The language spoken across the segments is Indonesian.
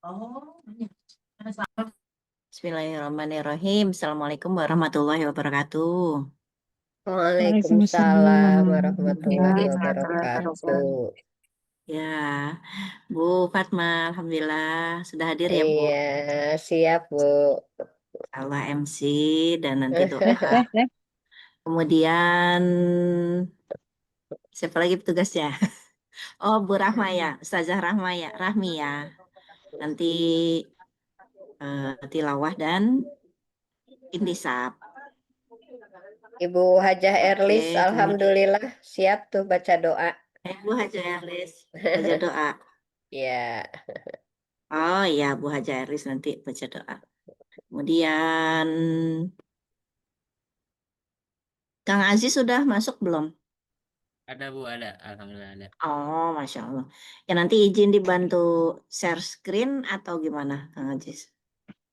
Oh, Bismillahirrahmanirrahim. Assalamualaikum warahmatullahi wabarakatuh. Waalaikumsalam Waalaikumsalam warahmatullahi warahmatullahi wabarakatuh. wabarakatuh. Ya, Bu Fatma, Alhamdulillah sudah hadir ya, Bu. Iya, siap, Bu. Allah MC dan nanti doa. Kemudian siapa lagi petugasnya? Oh, Bu Rahma ya, Ustazah Rahma ya, Rahmi ya. Nanti tilawah dan intisab. Ibu Hajah Erlis, Oke, kemudian alhamdulillah siap tuh baca doa. Bu Haja Erlis baca doa. Ya, Oh iya, Bu Haja Erlis nanti baca doa. Kemudian Kang Aziz sudah masuk belum? Ada Bu, ada. Alhamdulillah ada. Oh, Masya Allah. Ya nanti izin dibantu share screen atau gimana, Kang Aziz?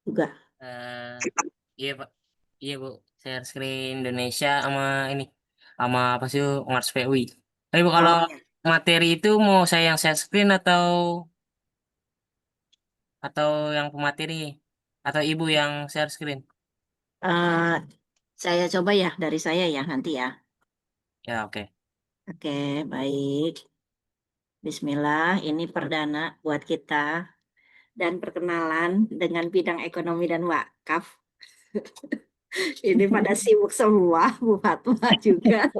Juga. Eh, iya Pak, iya Bu. Share screen Indonesia sama ini, sama apa sih Bu, Mars PUI. Tapi Bu, kalau Oh ya. materi itu mau saya yang share screen atau yang pemateri atau Ibu yang share screen? Eh, saya coba ya dari saya ya nanti ya. Ya oke. Oke, baik. Bismillah, ini perdana buat kita dan perkenalan dengan bidang ekonomi dan wakaf. Ini pada sibuk semua, Bu Fatma juga.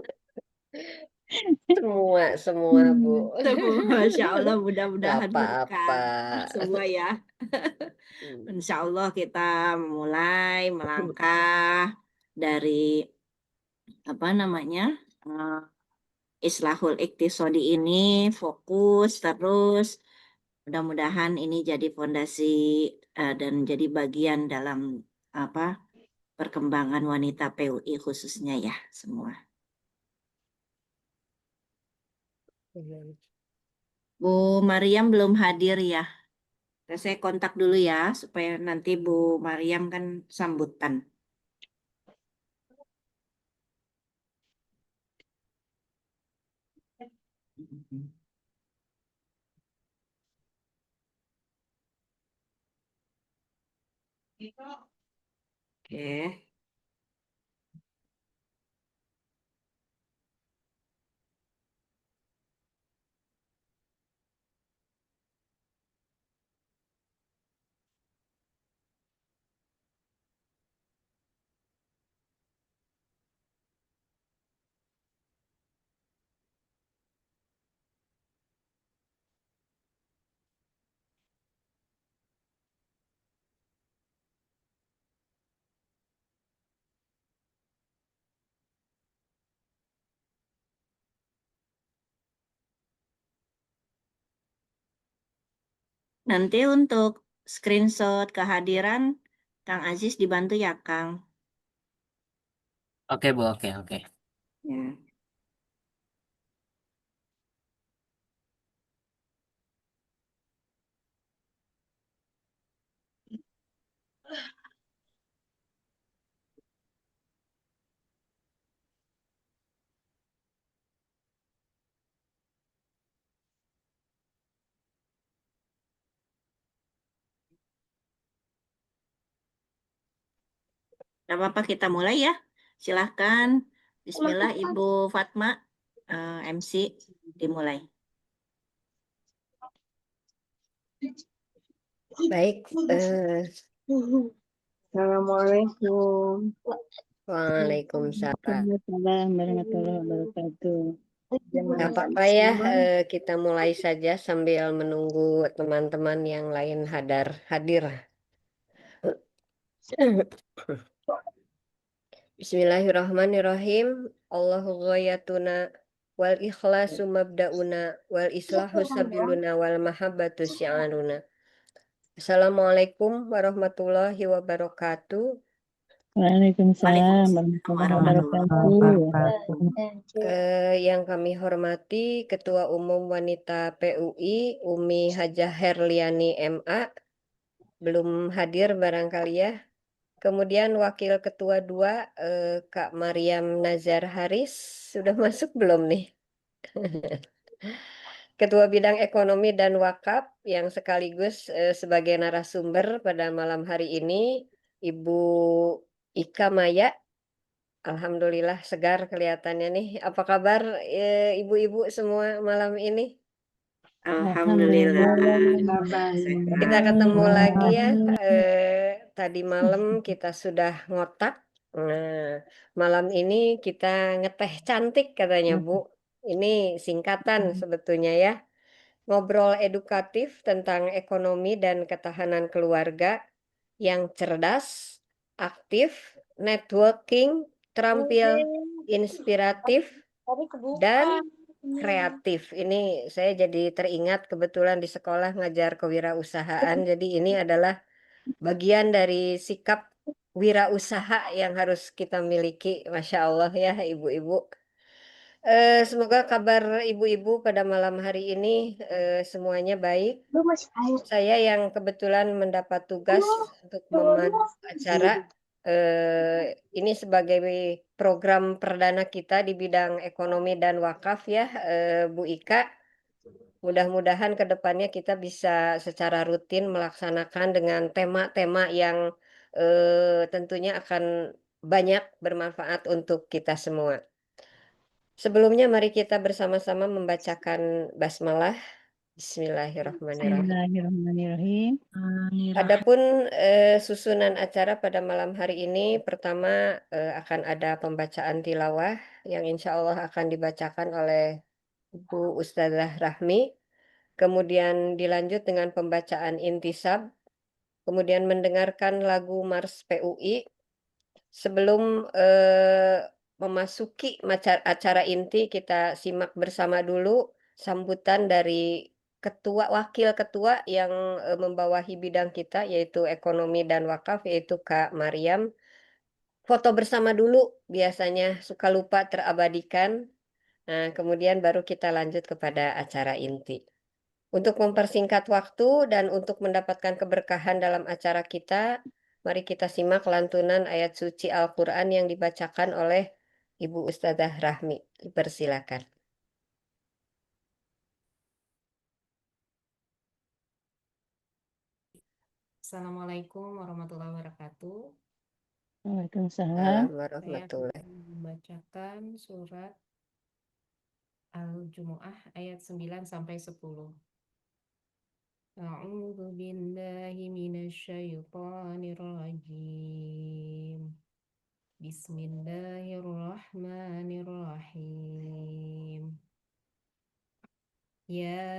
semua, Bu. Semua, Masya Allah, Gak mudah-mudahan apa-apa. berkah semua ya. Hmm. Insya Allah kita mulai melangkah dari apa namanya Islahul Iqtisodi ini fokus terus. Mudah-mudahan ini jadi fondasi dan jadi bagian dalam apa perkembangan wanita PUI khususnya ya semua. Bu Mariam belum hadir ya. Saya kontak dulu ya supaya nanti Bu Mariam kan sambutan. Oke. Nanti untuk screenshot kehadiran Kang Aziz dibantu ya Kang. Oke Bu, oke oke. Ya. Tidak apa-apa kita mulai ya. Silahkan. Bismillah Ibu Fatma, MC dimulai. Baik, Assalamualaikum Waalaikumsalam. warahmatullahi wabarakatuh. Gak Jemaah apa-apa ya, Islam, kita mulai saja sambil menunggu teman-teman yang lain hadir. Bismillahirrahmanirrahim. Allahu ghayatuna wal ikhlasu mabda'una wal islahu sabiluna wal mahabbatu syi'aruna. Assalamualaikum warahmatullahi wabarakatuh. Waalaikumsalam Waalaikumsalam warahmatullahi warahmatullahi wabarakatuh. wabarakatuh. Yang kami hormati Ketua Umum Wanita PUI Umi Hajah Herliani MA belum hadir barangkali ya. Kemudian Wakil Ketua 2 Kak Mariam Nazar Haris sudah masuk belum nih? Ketua Bidang Ekonomi dan Wakaf yang sekaligus sebagai narasumber pada malam hari ini, Ibu Ika Maya. Alhamdulillah segar kelihatannya nih. Apa kabar ibu-ibu semua malam ini? Alhamdulillah. Kita ketemu lagi ya. Alhamdulillah. Tadi malam kita sudah ngotak. Nah, malam ini kita ngeteh cantik katanya Bu. Ini singkatan sebetulnya ya. Ngobrol edukatif tentang ekonomi dan ketahanan keluarga yang cerdas, aktif, networking, terampil, inspiratif, dan kreatif. Ini saya jadi teringat kebetulan di sekolah ngajar kewirausahaan. Jadi ini adalah bagian dari sikap wirausaha yang harus kita miliki. Masya Allah ya ibu-ibu. Semoga kabar ibu-ibu pada malam hari ini semuanya baik. Saya yang kebetulan mendapat tugas untuk memandu acara ini sebagai program perdana kita di bidang ekonomi dan wakaf ya, Bu Ika. Mudah-mudahan ke depannya kita bisa secara rutin melaksanakan dengan tema-tema yang tentunya akan banyak bermanfaat untuk kita semua. Sebelumnya mari kita bersama-sama membacakan basmalah. Bismillahirrahmanirrahim. Bismillahirrahmanirrahim. Adapun susunan acara pada malam hari ini, pertama akan ada pembacaan tilawah yang insya Allah akan dibacakan oleh Ibu Ustazah Rahmi. Kemudian dilanjut dengan pembacaan intisab, kemudian mendengarkan lagu Mars PUI. Sebelum memasuki acara inti, kita simak bersama dulu sambutan dari wakil ketua yang membawahi bidang kita, yaitu ekonomi dan wakaf, yaitu Kak Mariam. Foto bersama dulu, biasanya suka lupa terabadikan. Nah, kemudian baru kita lanjut kepada acara inti. Untuk mempersingkat waktu dan untuk mendapatkan keberkahan dalam acara kita, mari kita simak lantunan ayat suci Al-Quran yang dibacakan oleh Ibu Ustazah Rahmi. Dipersilakan. Assalamualaikum warahmatullahi wabarakatuh. Waalaikumsalam. Saya Warahmatullahi. akan membacakan surat Al-Jumu'ah ayat 9 sampai 10. A'udzu billahi minasyaitonir rajim. Bismillahirrahmanirrahim. Ya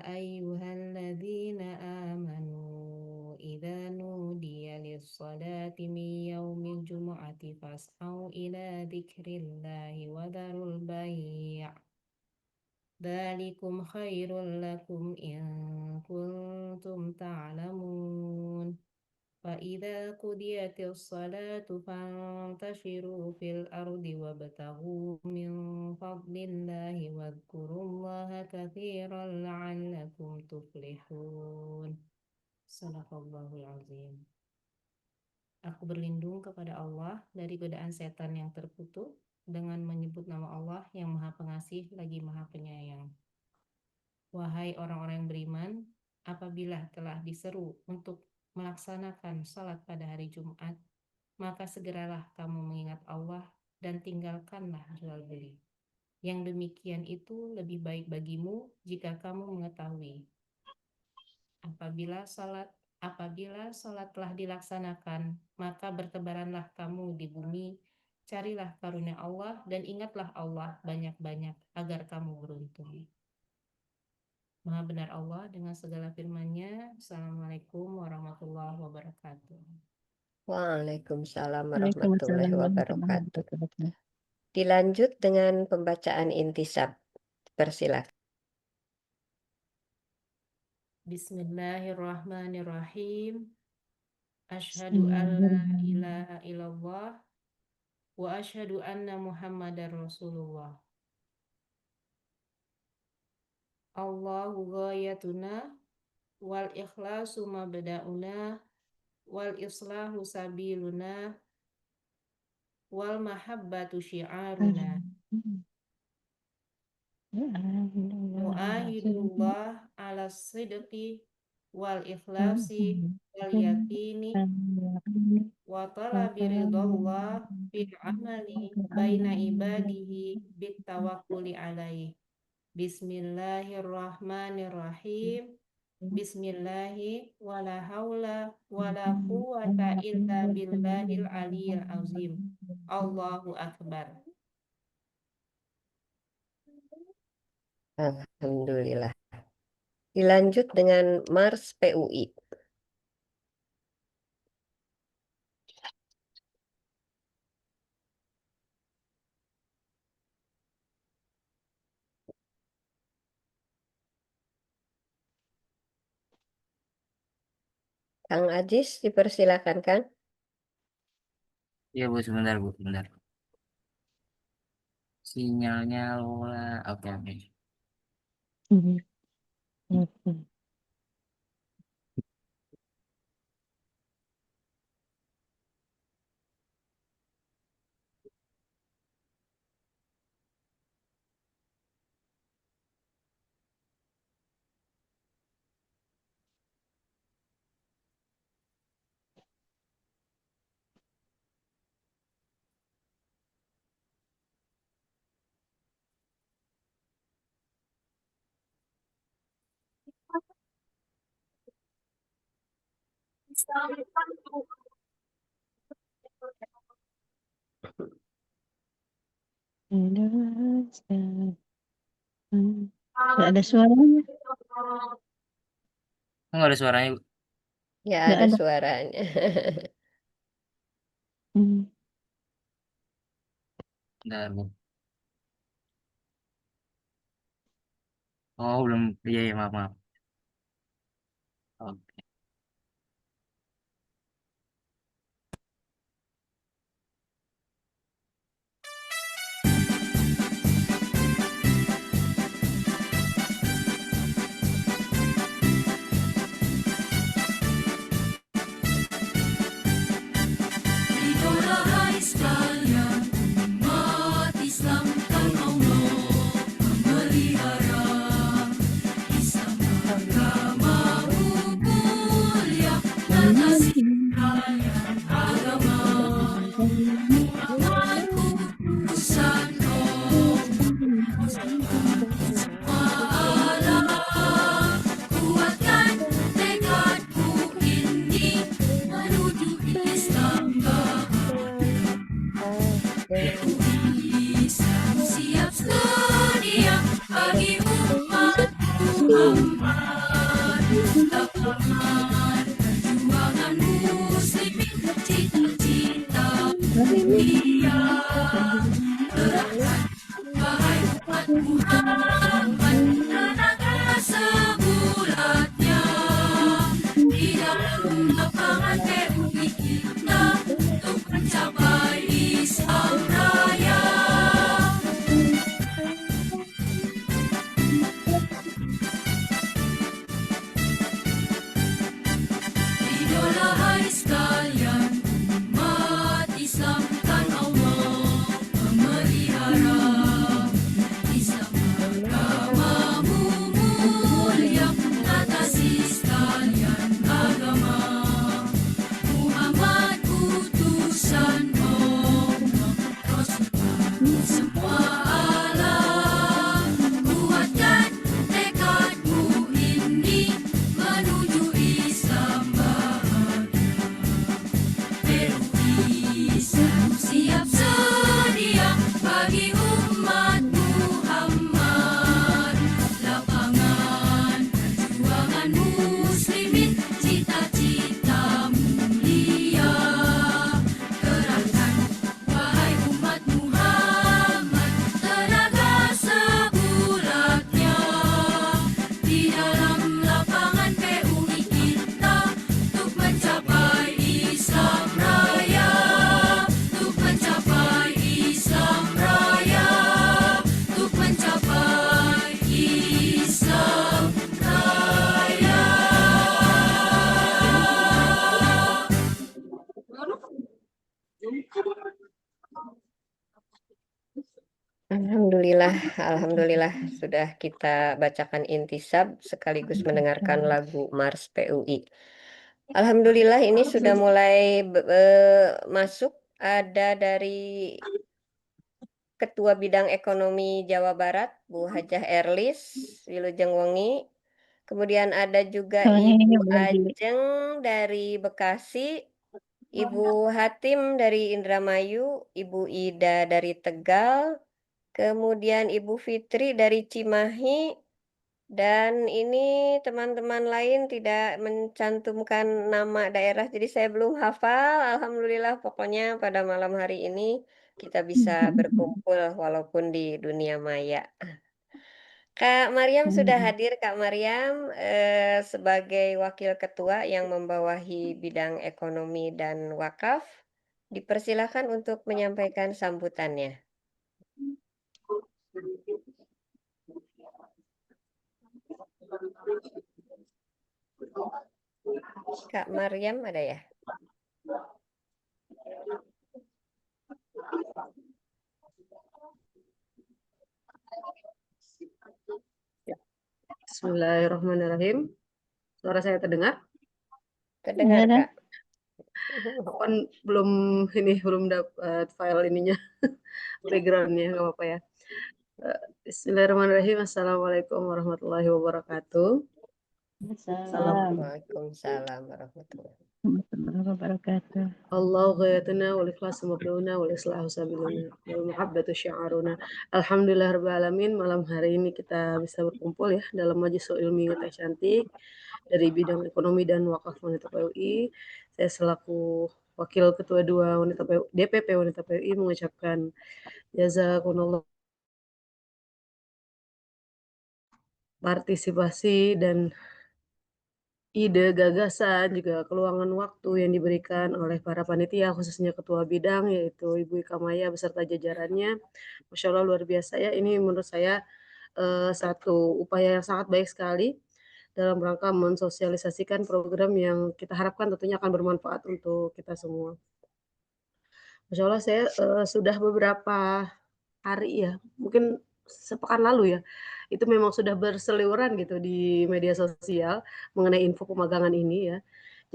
ayyuhalladzina amanu idza nudiya lis-salati min yaumil jumu'ati fas'au ila dzikrillahi wa dharul bai'. Dzalikum khairul lakum in kuntum ta'lamun. فإذا قضيت الصلاة فانتشروا في الأرض وابتغوا من فضل الله واذكروا الله كثيرا لعلكم تفلحون. Sadaqallahul azim. Aku berlindung kepada Allah dari godaan setan yang terkutuk dengan menyebut nama Allah yang Maha Pengasih lagi Maha Penyayang. Wahai orang-orang yang beriman, apabila telah diseru untuk melaksanakan salat pada hari Jumat, maka segeralah kamu mengingat Allah dan tinggalkanlah jual beli. Yang demikian itu lebih baik bagimu jika kamu mengetahui. Apabila salat telah dilaksanakan, maka bertebaranlah kamu di bumi, carilah karunia Allah dan ingatlah Allah banyak-banyak agar kamu beruntung. Maha benar Allah dengan segala firman-Nya. Assalamualaikum warahmatullahi wabarakatuh. Waalaikumsalam Waalaikumsalam warahmatullahi warahmatullahi wabarakatuh. wabarakatuh. Dilanjut dengan pembacaan intisab. Persilakan. Bismillahirrahmanirrahim. Asyhadu an la ilaha illallah wa asyhadu anna Muhammadar Rasulullah. Allahu ghayatuna wal ikhlasu mabda'una wal islahu sabiluna wal mahabbatu syi'aruna. wa'abudullah ala sidqi wal ikhlasi wal yakini wa talabi ridallah fil amali baina ibadihi bit tawakkuli alaih. Bismillahirrahmanirrahim. Bismillahi wala haula wala quwata illa billahil aliyil azim. Allahu akbar. Alhamdulillah. Dilanjut dengan Mars PUI. Kang Ajis, dipersilakan, Kang. Iya Bu, sebentar Bu, sebentar. Sinyalnya Lola. Oke, oke. Nggak ada suaranya. Nggak ada suaranya Bu. Ya, Nggak ada ada. suaranya. Bentar Bu. Oh, belum. Iya, iya, maaf, maaf. Oke. Hai sekalian, umat Islam kan Allah memelihara. Islam agamamu mulia, mengasih raya agama. Muhammadku utusan roh, Allah kuatkan tekadku ini menuju Islam. Islam siap sedia bagi umat Muhammad. Lapangan perjuangan muslimin, cita-cita mulia. Gerakkan wahai umat Muhammad, tenaga sebulatnya di dalam lapangan PUI kita untuk mencapai Islam Raya. Alhamdulillah sudah kita bacakan intisab sekaligus mendengarkan lagu Mars PUI. Alhamdulillah ini sudah mulai masuk, ada dari Ketua Bidang Ekonomi Jawa Barat, Bu Hajah Erlis Wilujeng Wengi. Kemudian ada juga Ini Ibu belum di Ajeng dari Bekasi, Ibu Hatim dari Indramayu, Ibu Ida dari Tegal, kemudian Ibu Fitri dari Cimahi, dan ini teman-teman lain tidak mencantumkan nama daerah, jadi saya belum hafal. Alhamdulillah, pokoknya pada malam hari ini kita bisa berkumpul walaupun di dunia maya. Kak Mariam sudah hadir. Kak Mariam sebagai wakil ketua yang membawahi bidang ekonomi dan wakaf, dipersilakan untuk menyampaikan sambutannya. Kak Mariam ada ya? Bismillahirrahmanirrahim. Suara saya terdengar? Terdengar, Ada. Kak. Aku kan belum dapat file ininya, backgroundnya, nggak apa-apa ya. Bismillahirrahmanirrahim. Assalamualaikum warahmatullahi wabarakatuh. Salam. Waalaikumsalam warahmatullahi Warahmatullahi wabarakatuh. Allah ghayatuna wal ikhlasu mabduna wal islahu sabiluna wal muhabbatu syi'aruna. Alhamdulillah rabbil alamin, malam hari ini kita bisa berkumpul ya dalam majelis ilmi teh cantik dari bidang ekonomi dan wakaf wanita PUI. Saya selaku wakil ketua 2 wanita PUI, DPP wanita PUI mengucapkan jazakumullah partisipasi dan ide, gagasan, juga keluangan waktu yang diberikan oleh para panitia, khususnya ketua bidang, yaitu Ibu Ika Maya beserta jajarannya. Masya Allah luar biasa ya, ini menurut saya satu upaya yang sangat baik sekali dalam rangka mensosialisasikan program yang kita harapkan tentunya akan bermanfaat untuk kita semua. Masya Allah saya sudah beberapa hari ya, mungkin sepekan lalu ya, itu memang sudah berseliweran gitu di media sosial mengenai info pemagangan ini ya.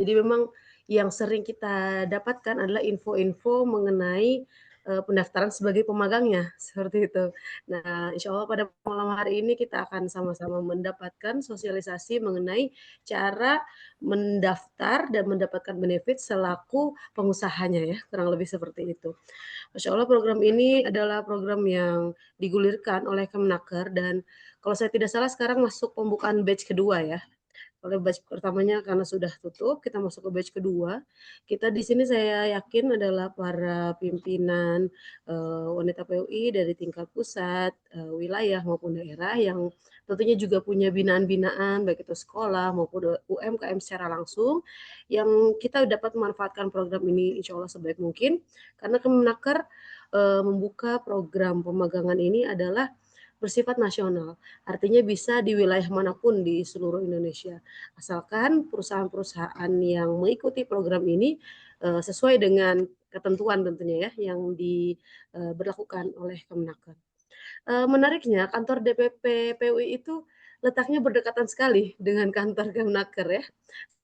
Jadi memang yang sering kita dapatkan adalah info-info mengenai pendaftaran sebagai pemagangnya, seperti itu. Nah, insya Allah pada malam hari ini kita akan sama-sama mendapatkan sosialisasi mengenai cara mendaftar dan mendapatkan benefit selaku pengusahanya ya, kurang lebih seperti itu. Masya Allah program ini adalah program yang digulirkan oleh Kemenaker dan kalau saya tidak salah sekarang masuk pembukaan batch kedua ya. Kalau batch pertamanya karena sudah tutup, kita masuk ke batch kedua. Kita di sini saya yakin adalah para pimpinan wanita PUI dari tingkat pusat, wilayah maupun daerah yang tentunya juga punya binaan-binaan baik itu sekolah maupun UMKM secara langsung yang kita dapat memanfaatkan program ini insya Allah sebaik mungkin karena Kemenaker membuka program pemagangan ini adalah bersifat nasional, artinya bisa di wilayah manapun di seluruh Indonesia. Asalkan perusahaan-perusahaan yang mengikuti program ini sesuai dengan ketentuan tentunya ya yang diberlakukan oleh Kemenaker. Menariknya kantor DPP PUI itu letaknya berdekatan sekali dengan kantor Kemenaker ya.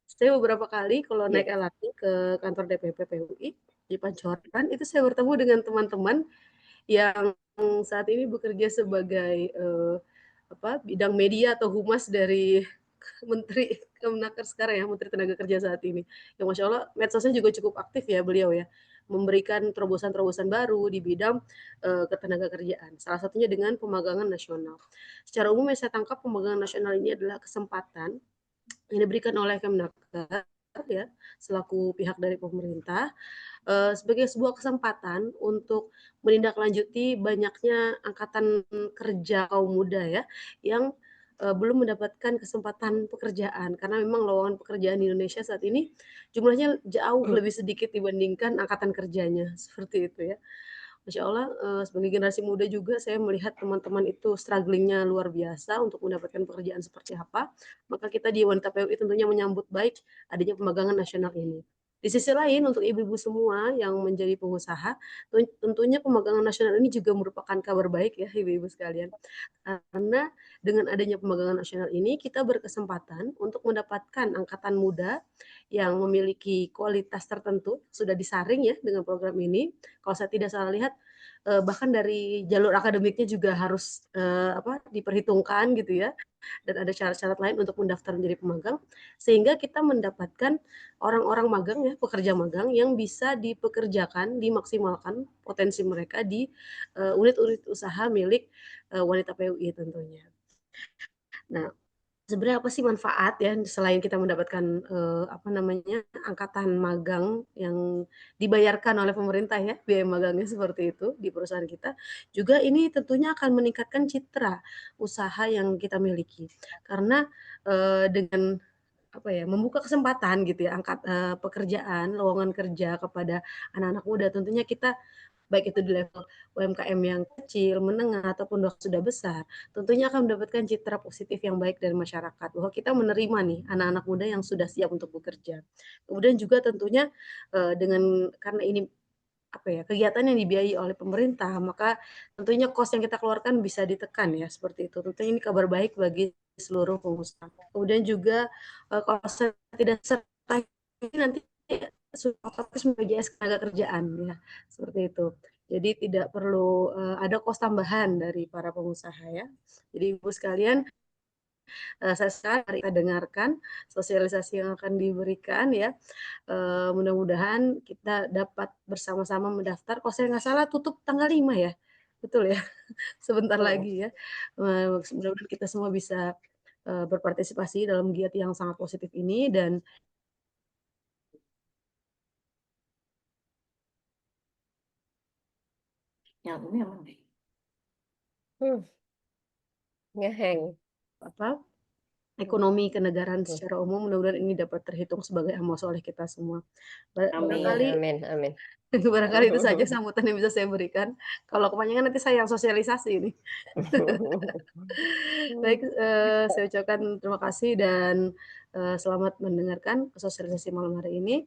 Saya beberapa kali kalau naik LRT ke kantor DPP PUI di Pancoran itu saya bertemu dengan teman-teman yang saat ini bekerja sebagai bidang media atau humas dari Menteri Kemenaker sekarang ya, Menteri Tenaga Kerja saat ini. Yang Masya Allah medsosnya juga cukup aktif ya beliau ya, memberikan terobosan-terobosan baru di bidang ketenaga kerjaan. Salah satunya dengan pemagangan nasional. Secara umum yang saya tangkap pemagangan nasional ini adalah kesempatan yang diberikan oleh Kemenaker ya selaku pihak dari pemerintah sebagai sebuah kesempatan untuk menindaklanjuti banyaknya angkatan kerja kaum muda ya yang belum mendapatkan kesempatan pekerjaan karena memang lowongan pekerjaan di Indonesia saat ini jumlahnya jauh lebih sedikit dibandingkan angkatan kerjanya seperti itu ya. Masya Allah sebagai generasi muda juga saya melihat teman-teman itu strugglingnya luar biasa untuk mendapatkan pekerjaan seperti apa. Maka kita di Wanita PUI tentunya menyambut baik adanya pemagangan nasional ini. Di sisi lain untuk ibu-ibu semua yang menjadi pengusaha, tentunya pemagangan nasional ini juga merupakan kabar baik ya ibu-ibu sekalian. Karena dengan adanya pemagangan nasional ini kita berkesempatan untuk mendapatkan angkatan muda yang memiliki kualitas tertentu, sudah disaring ya dengan program ini. Kalau saya tidak salah lihat bahkan dari jalur akademiknya juga harus diperhitungkan gitu ya, dan ada syarat-syarat lain untuk mendaftar menjadi pemagang, sehingga kita mendapatkan orang-orang magang ya, pekerja magang yang bisa dipekerjakan, dimaksimalkan potensi mereka di unit-unit usaha milik wanita PUI tentunya. Nah, sebenarnya apa sih manfaat ya selain kita mendapatkan angkatan magang yang dibayarkan oleh pemerintah ya, biaya magangnya seperti itu di perusahaan kita, juga ini tentunya akan meningkatkan citra usaha yang kita miliki. Karena dengan membuka kesempatan gitu ya, pekerjaan, lowongan kerja kepada anak-anak muda, tentunya kita baik itu di level UMKM yang kecil, menengah, ataupun sudah besar, tentunya akan mendapatkan citra positif yang baik dari masyarakat, bahwa kita menerima nih anak-anak muda yang sudah siap untuk bekerja. Kemudian juga tentunya karena ini kegiatan yang dibiayai oleh pemerintah, maka tentunya kos yang kita keluarkan bisa ditekan ya, seperti itu. Tentunya ini kabar baik bagi seluruh pengusaha. Kemudian juga kalau saya tidak serta ini nanti otomatis BPJS Ketenagakerjaan ya, seperti itu. Jadi tidak perlu ada kos tambahan dari para pengusaha ya. Jadi Ibu sekalian, saya sekarang kita dengarkan sosialisasi yang akan diberikan ya. Mudah-mudahan kita dapat bersama-sama mendaftar. Kalau saya nggak salah tutup tanggal 5 ya, betul ya? Sebentar lagi ya. Mudah-mudahan kita semua bisa berpartisipasi dalam giat yang sangat positif ini dan Yang ini emang deh. Ngeheng. Ekonomi kenegaraan secara umum, mudah-mudahan ini dapat terhitung sebagai amal soleh kita semua. Barangkali Amin. barangkali itu saja sambutan yang bisa saya berikan. Kalau kepanjangan nanti saya yang sosialisasi ini. Baik, saya ucapkan terima kasih dan selamat mendengarkan sosialisasi malam hari ini.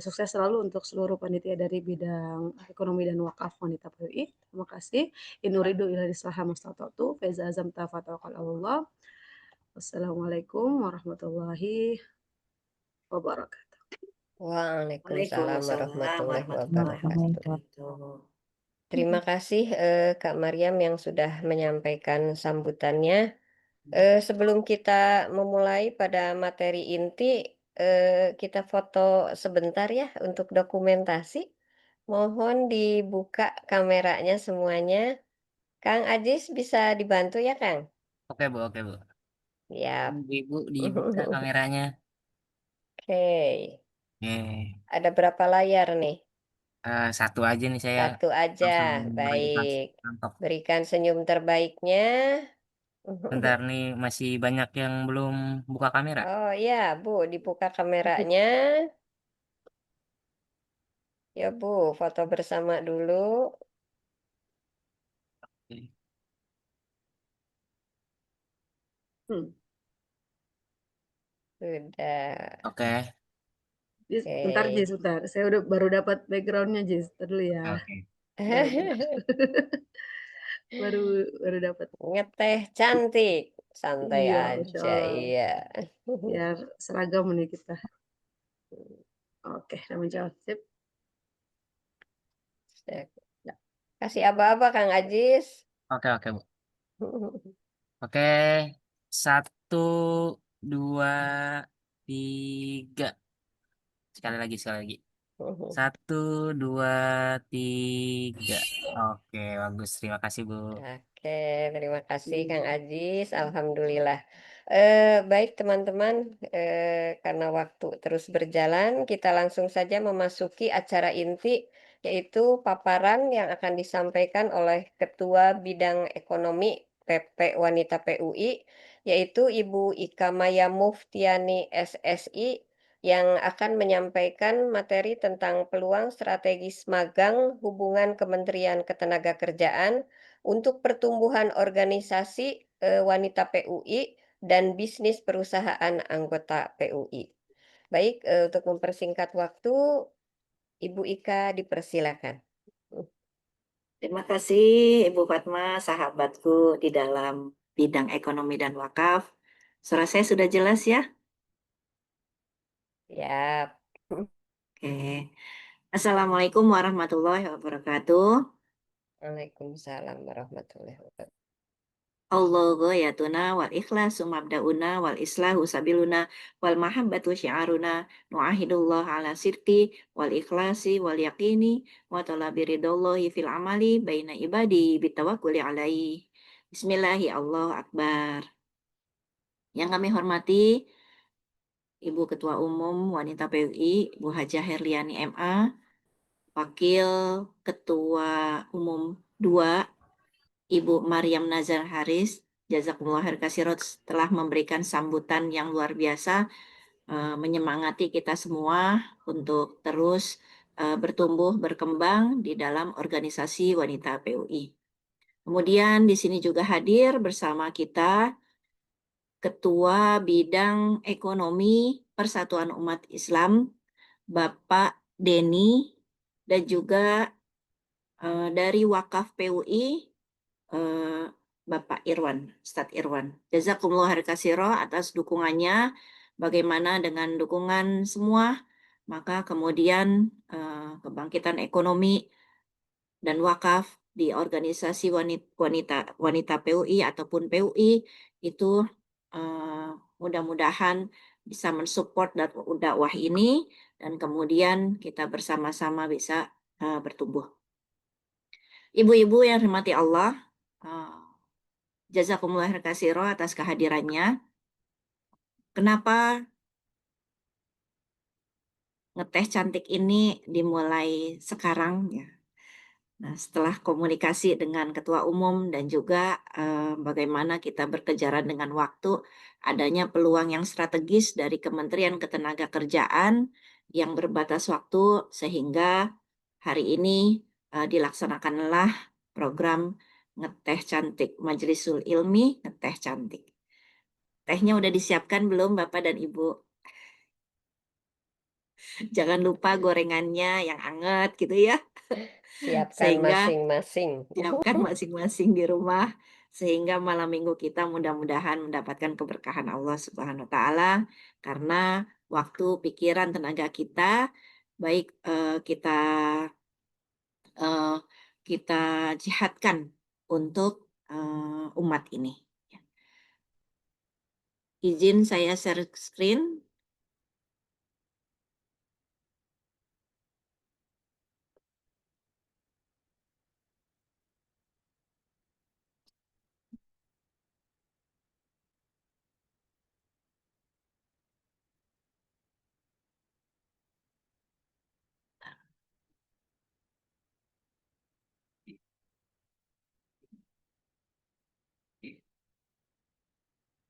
Sukses selalu untuk seluruh panitia dari bidang ekonomi dan wakaf wanita PUI. Terima kasih. In uridu illa islaha mastata'tu, fa iza azamta fatawakkal 'alallah. Wassalamualaikum warahmatullahi wabarakatuh. Waalaikumsalam warahmatullahi warahmatullahi wabarakatuh. wabarakatuh. Terima kasih Kak Mariam yang sudah menyampaikan sambutannya. Sebelum kita memulai pada materi inti, kita foto sebentar ya untuk dokumentasi. Mohon dibuka kameranya semuanya. Kang Ajis bisa dibantu ya, Kang? Oke Bu, oke Bu. Siap. Ibu dibuka kameranya. Oke. Oke. Ada berapa layar nih? Satu aja nih saya Satu aja. langsung Baik. mantap. Berikan senyum terbaiknya. Bentar nih masih banyak yang belum buka kamera. Oh iya, Bu, dibuka kameranya. Ya, Bu, foto bersama dulu. Oke. Sudah. Oke. Jis, bentar Jis, bentar. Saya baru dapat backgroundnya Jis. Ntar dulu ya. Oke. baru dapat. Ngeteh cantik. Santai Iya, aja, Masya Allah. iya. Biar seragam nih kita. Oke, nama jawab. Sip. Ya. Kasih aba-aba Kang Ajis. Oke, Bu. Oke. 1, 2, 3. Sekali lagi. 1, 2, 3. Oke, bagus. Terima kasih, Bu. Oke, terima kasih Kang Ajis. Alhamdulillah. Baik teman-teman, karena waktu terus berjalan, kita langsung saja memasuki acara inti, yaitu paparan yang akan disampaikan oleh Ketua Bidang Ekonomi PP Wanita PUI, yaitu Ibu Ika Maya Muftiani SSI, yang akan menyampaikan materi tentang peluang strategis magang hubungan Kementerian Ketenagakerjaan untuk pertumbuhan organisasi wanita PUI dan bisnis perusahaan anggota PUI. Baik, untuk mempersingkat waktu, Ibu Ika dipersilakan. Terima kasih Ibu Fatma, sahabatku di dalam bidang ekonomi dan wakaf. Suara saya sudah jelas ya? Siap. Oke. Assalamualaikum warahmatullahi wabarakatuh. Waalaikumsalam warahmatullahi wabarakatuh. Allah ghayatuna wal ikhlasu mabdauna wal islahu sabiluna wal mahabbatu syiaruna nu'ahidullah ala sirti wal ikhlasi wal yaqini wa talabi ridallahi fil amali baina ibadi bitawakkuli alaihi. Bismillahi Allahu Akbar. Yang kami hormati Ibu Ketua Umum Wanita PUI, Ibu Hajah Herliani MA, Wakil Ketua Umum 2, Ibu Maryam Nazar Haris, jazakumullah khair katsiran telah memberikan sambutan yang luar biasa, menyemangati kita semua untuk terus bertumbuh, berkembang di dalam organisasi wanita PUI. Kemudian di sini juga hadir bersama kita Ketua Bidang Ekonomi Persatuan Umat Islam, Bapak Denny, dan juga dari Wakaf PUI, Bapak Irwan, Ustadz Irwan. Jazakumullah khair katsira atas dukungannya. Bagaimana dengan dukungan semua, maka kemudian kebangkitan ekonomi dan wakaf di organisasi wanita PUI ataupun PUI itu mudah-mudahan bisa mensupport dakwah ini dan kemudian kita bersama-sama bisa bertumbuh. Ibu-ibu yang dirahmati Allah, jazakumullah khair katsira atas kehadirannya. Kenapa ngeteh cantik ini dimulai sekarang ya? Nah, setelah komunikasi dengan Ketua Umum dan juga bagaimana kita berkejaran dengan waktu, adanya peluang yang strategis dari Kementerian Ketenagakerjaan yang berbatas waktu sehingga hari ini dilaksanakanlah program ngeteh cantik, Majlisul Ilmi ngeteh cantik. Tehnya udah disiapkan belum Bapak dan Ibu? Jangan lupa gorengannya yang anget gitu ya. Siapkan Sehingga masing-masing. siapkan masing-masing di rumah sehingga malam minggu kita mudah-mudahan mendapatkan keberkahan Allah Subhanahu wa taala karena waktu, pikiran, tenaga kita baik kita jihadkan untuk umat ini. Izin saya share screen.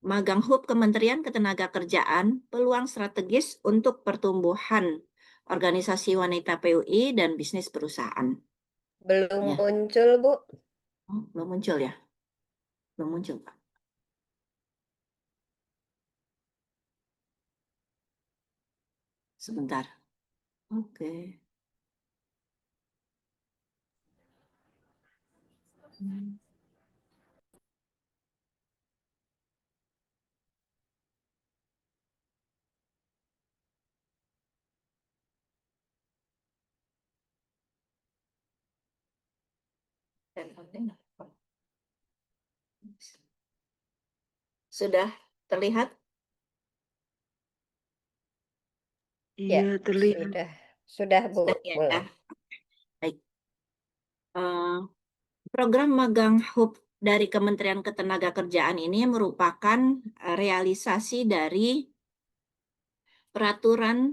Magang Hub Kementerian Ketenagakerjaan, peluang strategis untuk pertumbuhan organisasi wanita PUI dan bisnis perusahaan. Belum Ya. muncul, Bu. Oh, belum muncul ya? Belum muncul, Pak. Sebentar. Oke. Sudah terlihat? Ya, Iya, terlihat. sudah Bu. Sudah ya. Mulai. Baik. Program Magang Hub dari Kementerian Ketenagakerjaan ini merupakan realisasi dari Peraturan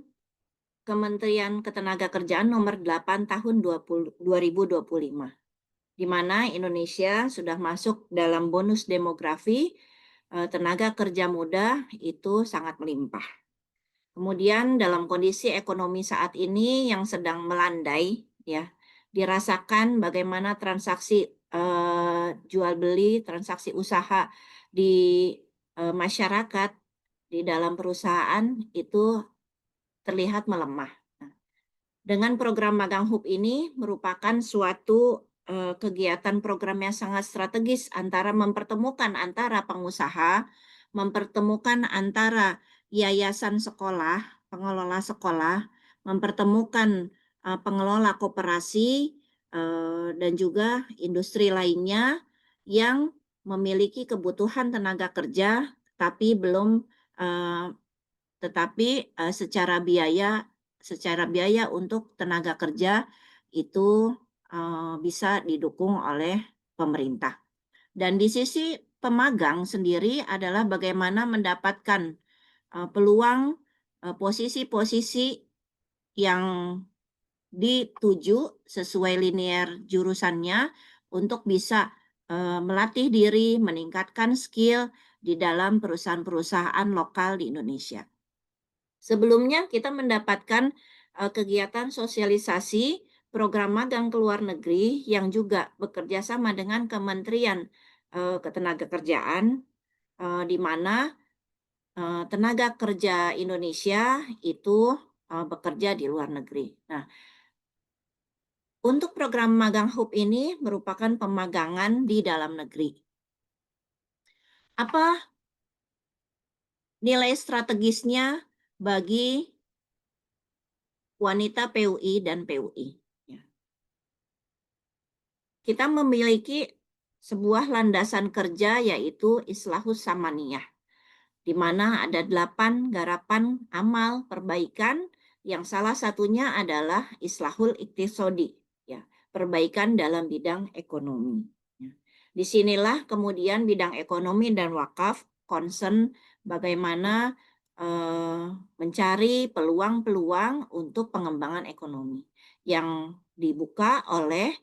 Kementerian Ketenagakerjaan Nomor 8 Tahun 2025, di mana Indonesia sudah masuk dalam bonus demografi, tenaga kerja muda itu sangat melimpah. Kemudian dalam kondisi ekonomi saat ini yang sedang melandai, ya, dirasakan bagaimana transaksi jual beli, transaksi usaha di masyarakat, di dalam perusahaan itu terlihat melemah. Nah, dengan program Magang Hub ini merupakan suatu kegiatan program yang sangat strategis antara mempertemukan antara pengusaha, mempertemukan antara yayasan sekolah, pengelola sekolah, mempertemukan pengelola koperasi dan juga industri lainnya yang memiliki kebutuhan tenaga kerja tapi belum secara biaya untuk tenaga kerja itu bisa didukung oleh pemerintah. Dan di sisi pemagang sendiri adalah bagaimana mendapatkan peluang posisi-posisi yang dituju sesuai linear jurusannya untuk bisa melatih diri, meningkatkan skill di dalam perusahaan-perusahaan lokal di Indonesia. Sebelumnya kita mendapatkan kegiatan sosialisasi program magang ke luar negeri yang juga bekerja sama dengan Kementerian Ketenagakerjaan, di mana tenaga kerja Indonesia itu bekerja di luar negeri. Nah, untuk program magang Hub ini merupakan pemagangan di dalam negeri. Apa nilai strategisnya bagi wanita PUI dan PUI? Kita memiliki sebuah landasan kerja yaitu Islahus Samaniyah, di mana ada 8 garapan amal perbaikan yang salah satunya adalah Islahul Iktisodi, ya, perbaikan dalam bidang ekonomi. Disinilah kemudian bidang ekonomi dan wakaf concern bagaimana mencari peluang-peluang untuk pengembangan ekonomi yang dibuka oleh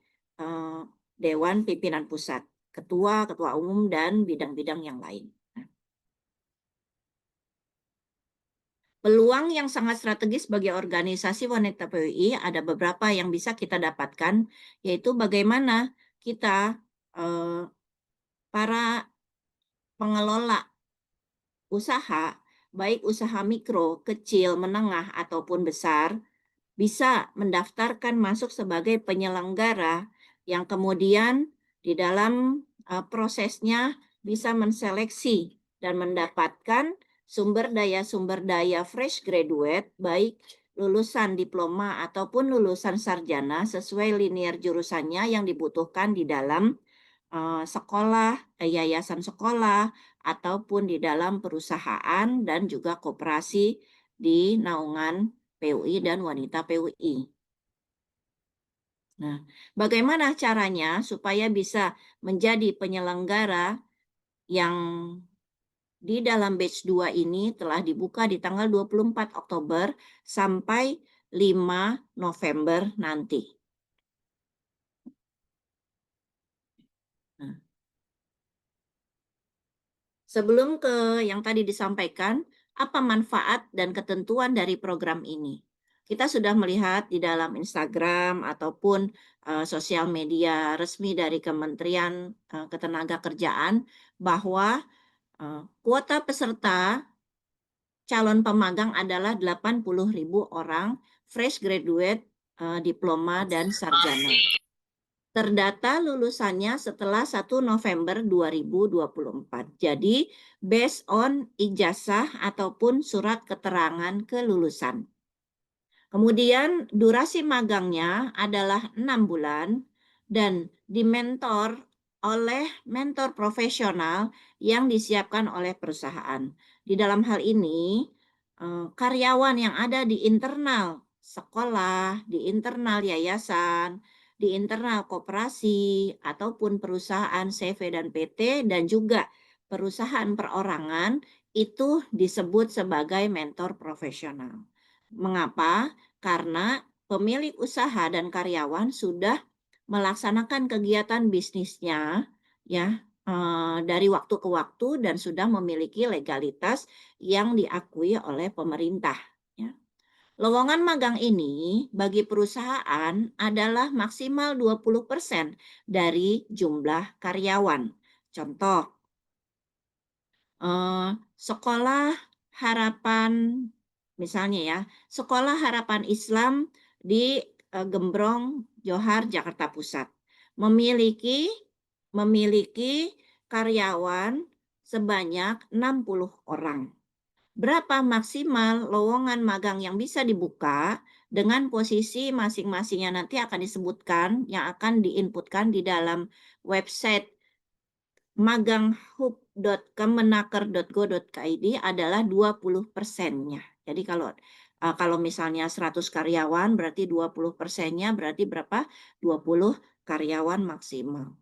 Dewan Pimpinan Pusat, ketua umum, dan bidang-bidang yang lain. Peluang yang sangat strategis bagi organisasi wanita PUI ada beberapa yang bisa kita dapatkan, yaitu bagaimana kita para pengelola usaha, baik usaha mikro, kecil, menengah, ataupun besar, bisa mendaftarkan masuk sebagai penyelenggara yang kemudian di dalam prosesnya bisa menseleksi dan mendapatkan sumber daya fresh graduate, baik lulusan diploma ataupun lulusan sarjana sesuai linear jurusannya yang dibutuhkan di dalam sekolah, yayasan sekolah, ataupun di dalam perusahaan dan juga koperasi di naungan PUI dan wanita PUI. Nah, bagaimana caranya supaya bisa menjadi penyelenggara yang di dalam batch 2 ini telah dibuka di tanggal 24 Oktober sampai 5 November nanti. Nah, sebelum ke yang tadi disampaikan, apa manfaat dan ketentuan dari program ini? Kita sudah melihat di dalam Instagram ataupun sosial media resmi dari Kementerian Ketenagakerjaan bahwa kuota peserta calon pemagang adalah 80.000 orang fresh graduate, diploma, dan sarjana. Terdata lulusannya setelah 1 November 2024. Jadi, based on ijazah ataupun surat keterangan kelulusan. Kemudian durasi magangnya adalah 6 bulan dan dimentor oleh mentor profesional yang disiapkan oleh perusahaan. Di dalam hal ini, karyawan yang ada di internal sekolah, di internal yayasan, di internal koperasi, ataupun perusahaan CV dan PT, dan juga perusahaan perorangan, itu disebut sebagai mentor profesional. Mengapa? Karena pemilik usaha dan karyawan sudah melaksanakan kegiatan bisnisnya ya dari waktu ke waktu dan sudah memiliki legalitas yang diakui oleh pemerintah. Ya. Lowongan magang ini bagi perusahaan adalah maksimal 20% dari jumlah karyawan. Contoh, Sekolah Harapan misalnya ya, Sekolah Harapan Islam di Gembrong, Johar, Jakarta Pusat memiliki karyawan sebanyak 60 orang. Berapa maksimal lowongan magang yang bisa dibuka dengan posisi masing-masingnya nanti akan disebutkan yang akan diinputkan di dalam website maganghub.kemenaker.go.id adalah 20%-nya. Jadi kalau misalnya 100 karyawan berarti 20%-nya berarti berapa? 20 karyawan maksimal.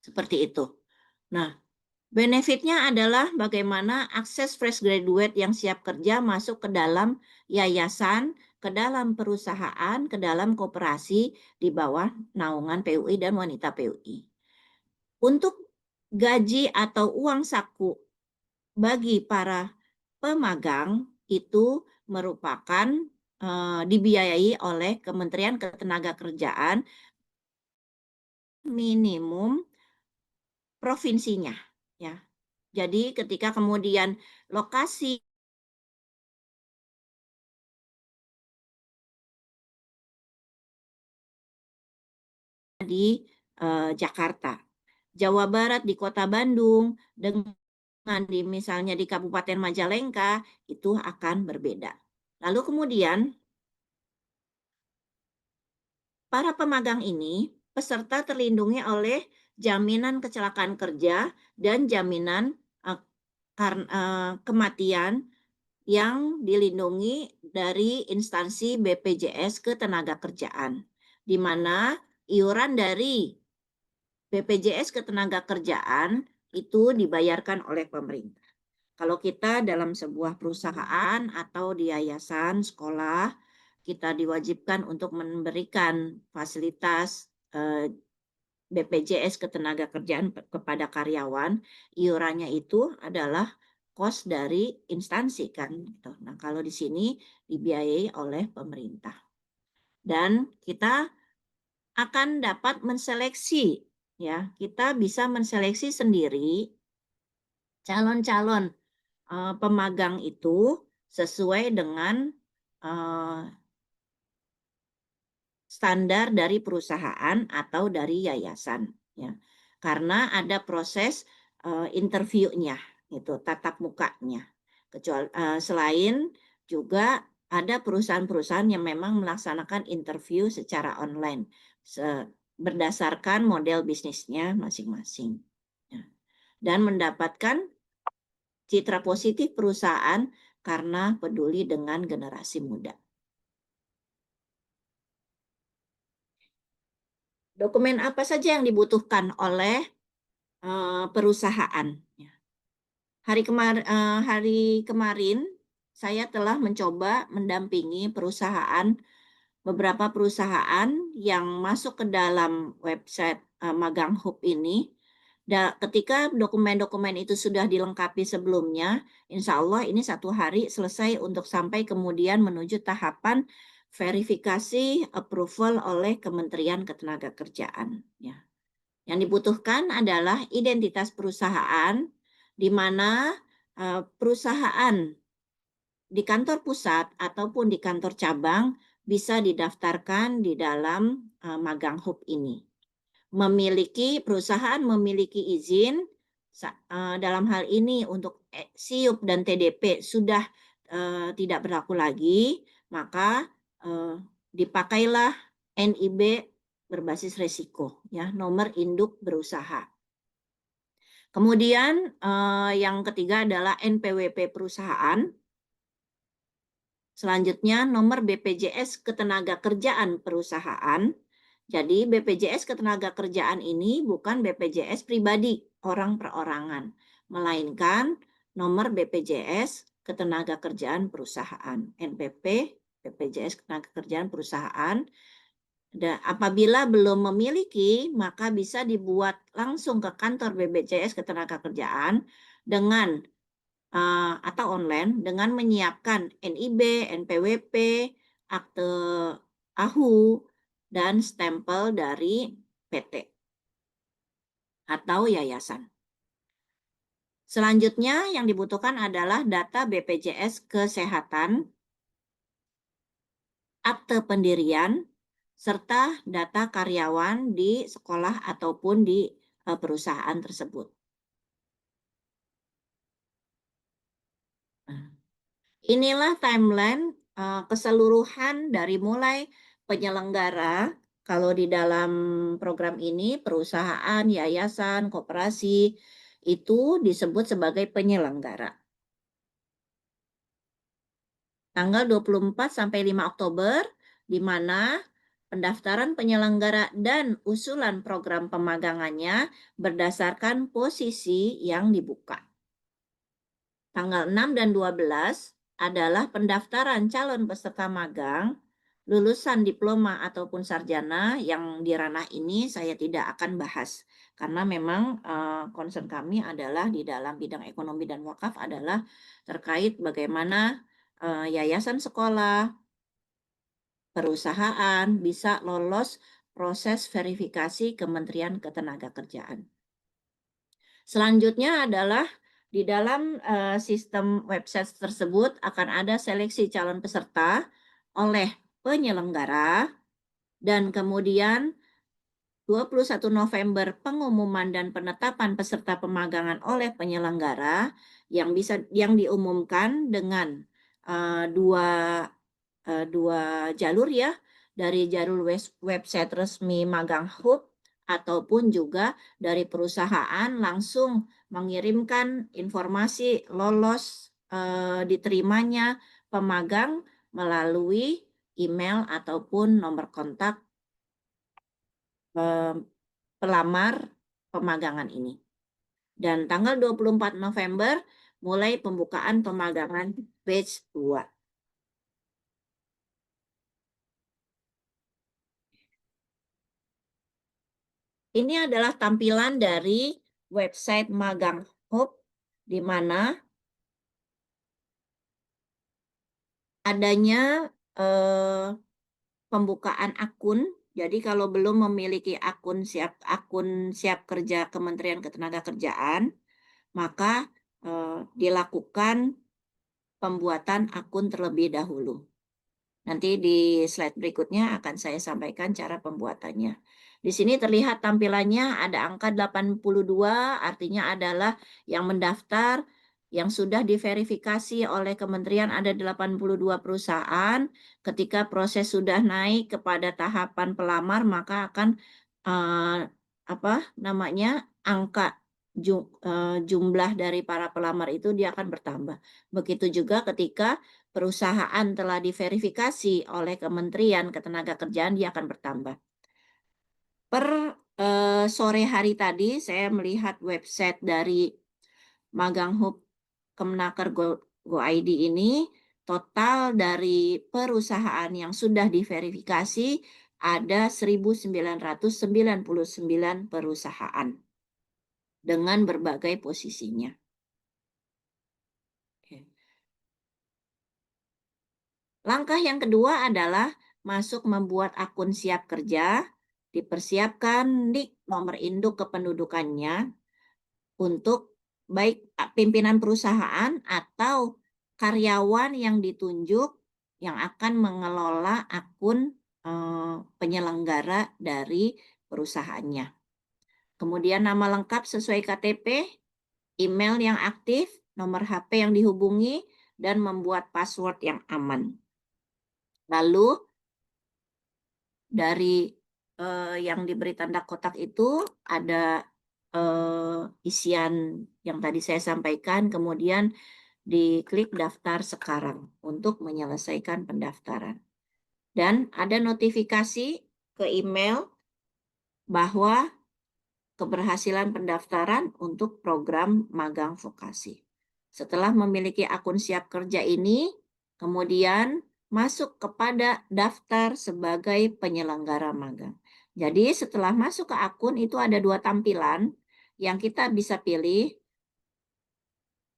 Seperti itu. Nah, benefitnya adalah bagaimana akses fresh graduate yang siap kerja masuk ke dalam yayasan, ke dalam perusahaan, ke dalam koperasi di bawah naungan PUI dan wanita PUI. Untuk gaji atau uang saku bagi para pemagang itu merupakan dibiayai oleh Kementerian Ketenagakerjaan minimum provinsinya, ya. Jadi ketika kemudian lokasi di Jakarta, Jawa Barat di Kota Bandung, dengan misalnya di Kabupaten Majalengka itu akan berbeda. Lalu kemudian para pemagang ini peserta terlindungi oleh jaminan kecelakaan kerja dan jaminan kematian yang dilindungi dari instansi BPJS Ketenagakerjaan, di mana iuran dari BPJS Ketenagakerjaan itu dibayarkan oleh pemerintah. Kalau kita dalam sebuah perusahaan atau di yayasan sekolah, kita diwajibkan untuk memberikan fasilitas BPJS Ketenagakerjaan kepada karyawan, iurannya itu adalah kos dari instansi kan. Nah, kalau di sini dibiayai oleh pemerintah. Dan kita akan dapat menseleksi, ya, kita bisa menseleksi sendiri calon-calon pemagang itu sesuai dengan standar dari perusahaan atau dari yayasan, ya. Karena ada proses interviewnya, itu tatap mukanya. Selain juga ada perusahaan-perusahaan yang memang melaksanakan interview secara online berdasarkan model bisnisnya masing-masing, ya. Dan mendapatkan citra positif perusahaan karena peduli dengan generasi muda. Dokumen apa saja yang dibutuhkan oleh perusahaan? Hari kemarin saya telah mencoba mendampingi beberapa perusahaan yang masuk ke dalam website Magang Hub ini. Ketika dokumen-dokumen itu sudah dilengkapi sebelumnya, insya Allah ini 1 hari selesai untuk sampai kemudian menuju tahapan verifikasi approval oleh Kementerian Ketenagakerjaan. Ya. Yang dibutuhkan adalah identitas perusahaan, di mana perusahaan di kantor pusat ataupun di kantor cabang bisa didaftarkan di dalam Magang Hub ini. Perusahaan memiliki izin dalam hal ini untuk SIUP dan TDP sudah tidak berlaku lagi, maka dipakailah NIB berbasis resiko, ya, nomor induk berusaha. Kemudian yang ketiga adalah NPWP perusahaan. Selanjutnya nomor BPJS Ketenagakerjaan perusahaan. Jadi BPJS Ketenagakerjaan ini bukan BPJS pribadi orang perorangan, melainkan nomor BPJS Ketenagakerjaan perusahaan, NPP BPJS Ketenagakerjaan perusahaan. Dan apabila belum memiliki, maka bisa dibuat langsung ke kantor BPJS Ketenagakerjaan dengan atau online dengan menyiapkan NIB, NPWP, akte AHU, dan stempel dari PT atau yayasan. Selanjutnya yang dibutuhkan adalah data BPJS Kesehatan, akte pendirian, serta data karyawan di sekolah ataupun di perusahaan tersebut. Nah, inilah timeline keseluruhan dari mulai penyelenggara. Kalau di dalam program ini perusahaan, yayasan, koperasi itu disebut sebagai penyelenggara. Tanggal 24 sampai 5 Oktober, di mana pendaftaran penyelenggara dan usulan program pemagangannya berdasarkan posisi yang dibuka. Tanggal 6 dan 12 adalah pendaftaran calon peserta magang, lulusan diploma ataupun sarjana. Yang di ranah ini saya tidak akan bahas, karena memang concern kami adalah di dalam bidang ekonomi dan wakaf adalah terkait bagaimana yayasan sekolah, perusahaan bisa lolos proses verifikasi Kementerian Ketenagakerjaan. Selanjutnya adalah di dalam sistem website tersebut akan ada seleksi calon peserta oleh penyelenggara, dan kemudian 21 November pengumuman dan penetapan peserta pemagangan oleh penyelenggara yang diumumkan dengan dua jalur ya, dari jalur website resmi Magang Hub ataupun juga dari perusahaan langsung mengirimkan informasi lolos diterimanya pemagang melalui email ataupun nomor kontak pelamar pemagangan ini. Dan tanggal 24 November mulai pembukaan pemagangan batch 2. Ini adalah tampilan dari website Magang Hub, di mana adanya pembukaan akun. Jadi kalau belum memiliki akun siap kerja Kementerian Ketenagakerjaan, maka dilakukan pembuatan akun terlebih dahulu. Nanti di slide berikutnya akan saya sampaikan cara pembuatannya. Di sini terlihat tampilannya ada angka 82, artinya adalah yang mendaftar, yang sudah diverifikasi oleh kementerian ada 82 perusahaan. Ketika proses sudah naik kepada tahapan pelamar, maka akan angka jumlah dari para pelamar itu dia akan bertambah. Begitu juga ketika perusahaan telah diverifikasi oleh Kementerian Ketenagakerjaan, dia akan bertambah. Per sore hari tadi saya melihat website dari Magang Hub Kemenaker Go.id ini, total dari perusahaan yang sudah diverifikasi ada 1.999 perusahaan dengan berbagai posisinya. Langkah yang kedua adalah masuk membuat akun siap kerja, dipersiapkan NIK nomor induk kependudukannya untuk baik pimpinan perusahaan atau karyawan yang ditunjuk yang akan mengelola akun penyelenggara dari perusahaannya. Kemudian nama lengkap sesuai KTP, email yang aktif, nomor HP yang dihubungi, dan membuat password yang aman. Lalu dari yang diberi tanda kotak itu ada isian yang tadi saya sampaikan, kemudian diklik daftar sekarang untuk menyelesaikan pendaftaran. Dan ada notifikasi ke email bahwa keberhasilan pendaftaran untuk program magang vokasi. Setelah memiliki akun siap kerja ini, kemudian masuk kepada daftar sebagai penyelenggara magang. Jadi setelah masuk ke akun itu ada dua tampilan yang kita bisa pilih,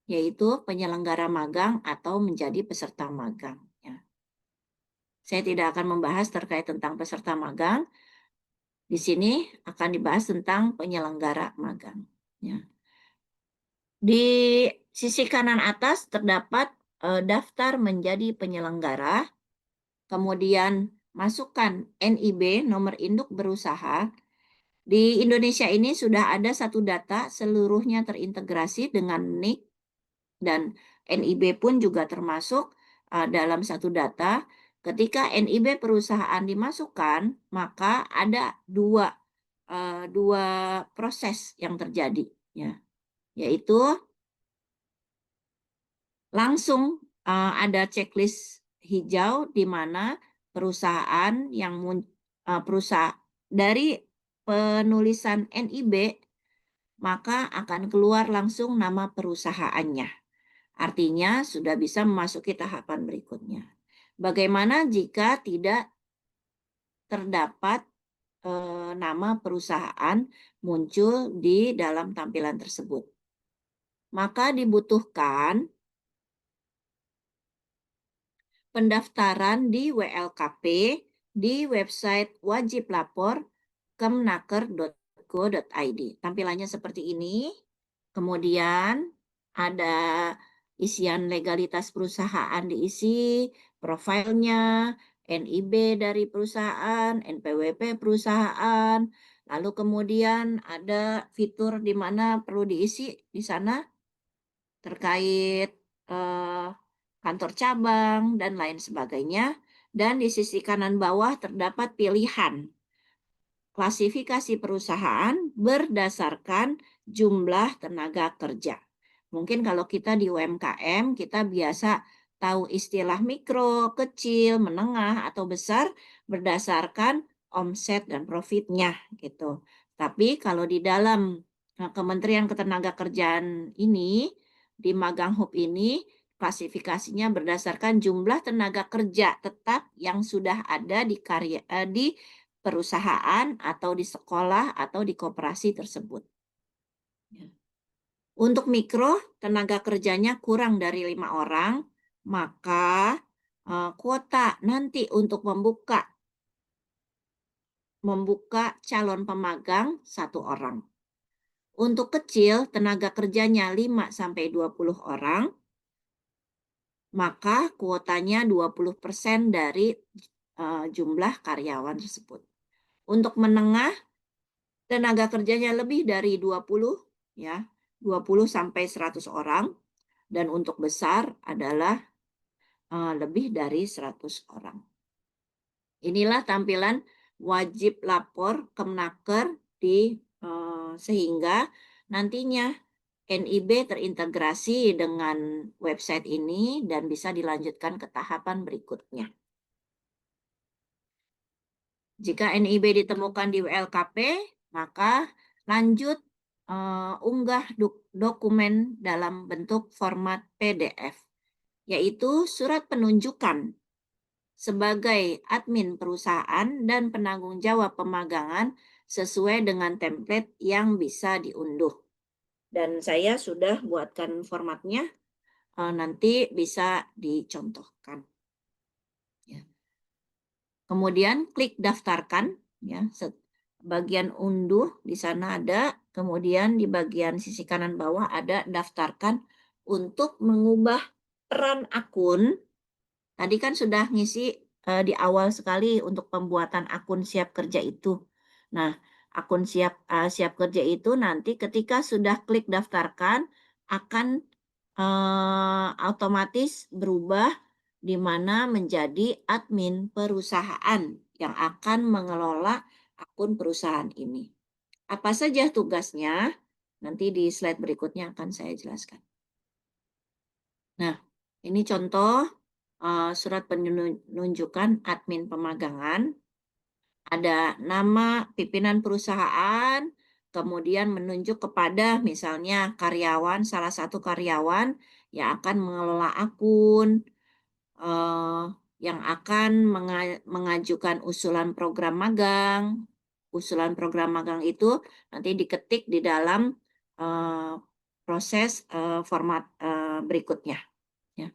yaitu penyelenggara magang atau menjadi peserta magang. Saya tidak akan membahas terkait tentang peserta magang. Di sini akan dibahas tentang penyelenggara magang. Di sisi kanan atas terdapat daftar menjadi penyelenggara, kemudian masukkan NIB, nomor induk berusaha. Di Indonesia ini sudah ada satu data, seluruhnya terintegrasi dengan NIK, dan NIB pun juga termasuk dalam satu data. Ketika NIB perusahaan dimasukkan, maka ada dua proses yang terjadi, ya, yaitu langsung ada checklist hijau di mana perusahaan yang perusahaan dari penulisan NIB maka akan keluar langsung nama perusahaannya. Artinya sudah bisa memasuki tahapan berikutnya. Bagaimana jika tidak terdapat nama perusahaan muncul di dalam tampilan tersebut? Maka dibutuhkan pendaftaran di WLKP di website wajib lapor kemnaker.go.id. Tampilannya seperti ini. Kemudian ada isian legalitas perusahaan diisi, profilnya, NIB dari perusahaan, NPWP perusahaan, lalu kemudian ada fitur di mana perlu diisi di sana terkait kantor cabang dan lain sebagainya. Dan di sisi kanan bawah terdapat pilihan klasifikasi perusahaan berdasarkan jumlah tenaga kerja. Mungkin kalau kita di UMKM, kita biasa tahu istilah mikro, kecil, menengah, atau besar berdasarkan omset dan profitnya gitu. Tapi kalau di dalam Kementerian Ketenagakerjaan ini, di Magang Hub ini, klasifikasinya berdasarkan jumlah tenaga kerja tetap yang sudah ada di perusahaan atau di sekolah atau di koperasi tersebut. Untuk mikro, tenaga kerjanya kurang dari 5 orang, maka kuota nanti untuk membuka calon pemagang 1 orang. Untuk kecil, tenaga kerjanya 5-20 orang, maka kuotanya 20% dari jumlah karyawan tersebut. Untuk menengah, tenaga kerjanya lebih dari 20, ya, 20 sampai 100 orang, dan untuk besar adalah lebih dari 100 orang. Inilah tampilan wajib lapor Kemnaker sehingga nantinya NIB terintegrasi dengan website ini dan bisa dilanjutkan ke tahapan berikutnya. Jika NIB ditemukan di WLKP, maka lanjut unggah dokumen dalam bentuk format PDF, yaitu surat penunjukan sebagai admin perusahaan dan penanggung jawab pemagangan sesuai dengan template yang bisa diunduh. Dan saya sudah buatkan formatnya, nanti bisa dicontohkan. Ya. Kemudian klik daftarkan, ya. Bagian unduh di sana ada, kemudian di bagian sisi kanan bawah ada daftarkan untuk mengubah peran akun. Tadi kan sudah ngisi di awal sekali untuk pembuatan akun siap kerja itu. Nah, akun siap kerja itu nanti ketika sudah klik daftarkan akan otomatis berubah di mana menjadi admin perusahaan yang akan mengelola akun perusahaan ini. Apa saja tugasnya? Nanti di slide berikutnya akan saya jelaskan. Nah, ini contoh surat penunjukan admin pemagangan. Ada nama pimpinan perusahaan, kemudian menunjuk kepada misalnya karyawan, salah satu karyawan yang akan mengelola akun, yang akan mengajukan usulan program magang. Usulan program magang itu nanti diketik di dalam proses format berikutnya. Ya.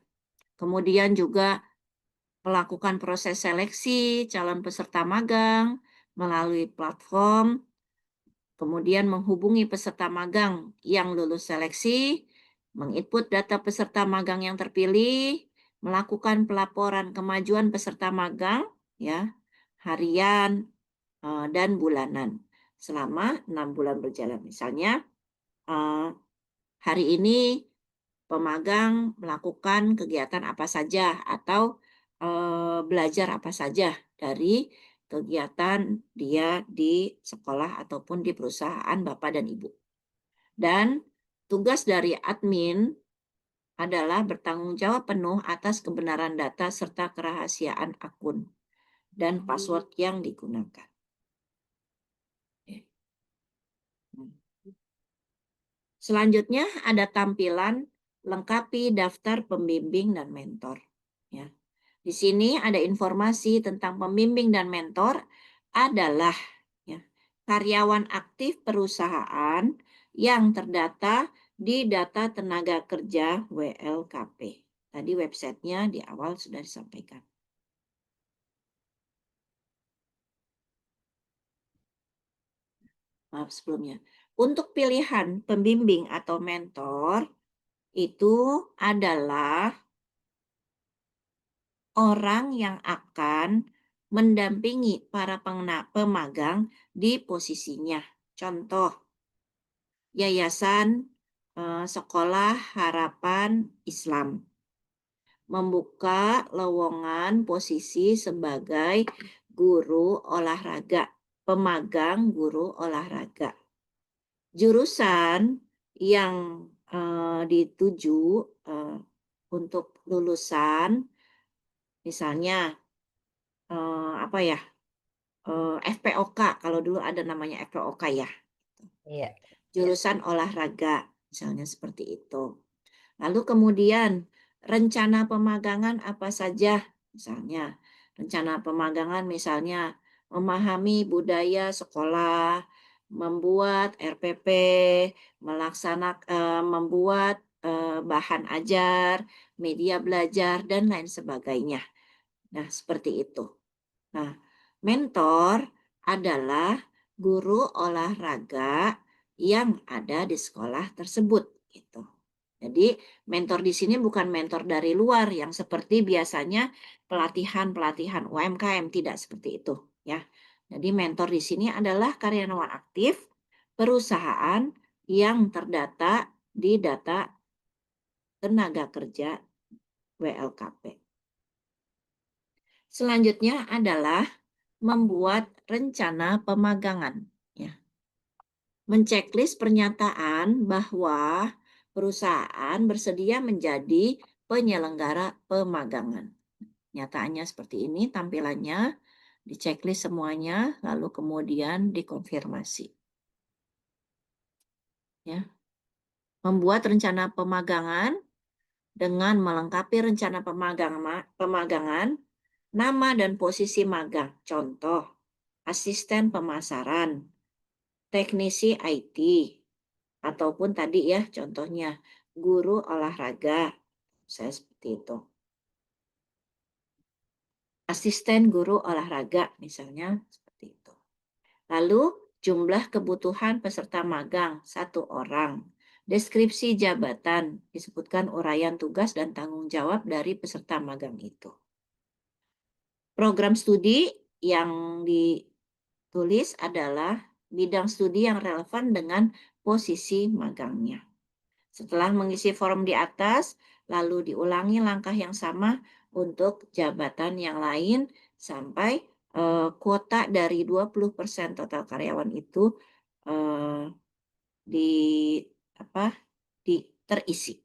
Kemudian juga melakukan proses seleksi calon peserta magang melalui platform, kemudian menghubungi peserta magang yang lulus seleksi, menginput data peserta magang yang terpilih, melakukan pelaporan kemajuan peserta magang, ya, harian dan bulanan selama 6 bulan berjalan. Misalnya hari ini pemagang melakukan kegiatan apa saja atau belajar apa saja dari kegiatan dia di sekolah ataupun di perusahaan Bapak dan Ibu. Dan tugas dari admin adalah bertanggung jawab penuh atas kebenaran data serta kerahasiaan akun dan password yang digunakan. Selanjutnya ada tampilan lengkapi daftar pembimbing dan mentor. Ya. Di sini ada informasi tentang pembimbing dan mentor adalah ya, karyawan aktif perusahaan yang terdata di data tenaga kerja WLKP. Tadi websitenya di awal sudah disampaikan. Maaf sebelumnya. Untuk pilihan pembimbing atau mentor itu adalah orang yang akan mendampingi para pemagang di posisinya. Contoh, Yayasan Sekolah Harapan Islam membuka lowongan posisi sebagai guru olahraga, pemagang guru olahraga. Jurusan yang dituju untuk lulusan, misalnya apa ya, FPOK, kalau dulu ada namanya FPOK ya. Iya. Jurusan olahraga, misalnya seperti itu. Lalu kemudian rencana pemagangan apa saja, misalnya rencana pemagangan misalnya memahami budaya sekolah, membuat RPP, membuat bahan ajar, media belajar dan lain sebagainya. Nah, seperti itu. Nah, mentor adalah guru olahraga yang ada di sekolah tersebut gitu. Jadi mentor di sini bukan mentor dari luar yang seperti biasanya pelatihan UMKM, tidak seperti itu ya. Jadi mentor di sini adalah karyawan aktif perusahaan yang terdata di data tenaga kerja WLKP. Selanjutnya adalah membuat rencana pemagangan. Ya. Menceklis pernyataan bahwa perusahaan bersedia menjadi penyelenggara pemagangan. Nyataannya seperti ini tampilannya, diceklis semuanya, lalu kemudian dikonfirmasi. Ya. Membuat rencana pemagangan dengan melengkapi rencana pemagangan, nama dan posisi magang. Contoh, asisten pemasaran, teknisi IT, ataupun tadi ya contohnya guru olahraga. Saya seperti itu. Asisten guru olahraga misalnya seperti itu. Lalu jumlah kebutuhan peserta magang 1 orang. Deskripsi jabatan disebutkan uraian tugas dan tanggung jawab dari peserta magang itu. Program studi yang ditulis adalah bidang studi yang relevan dengan posisi magangnya. Setelah mengisi form di atas, lalu diulangi langkah yang sama untuk jabatan yang lain sampai kuota dari 20% total karyawan itu terisi.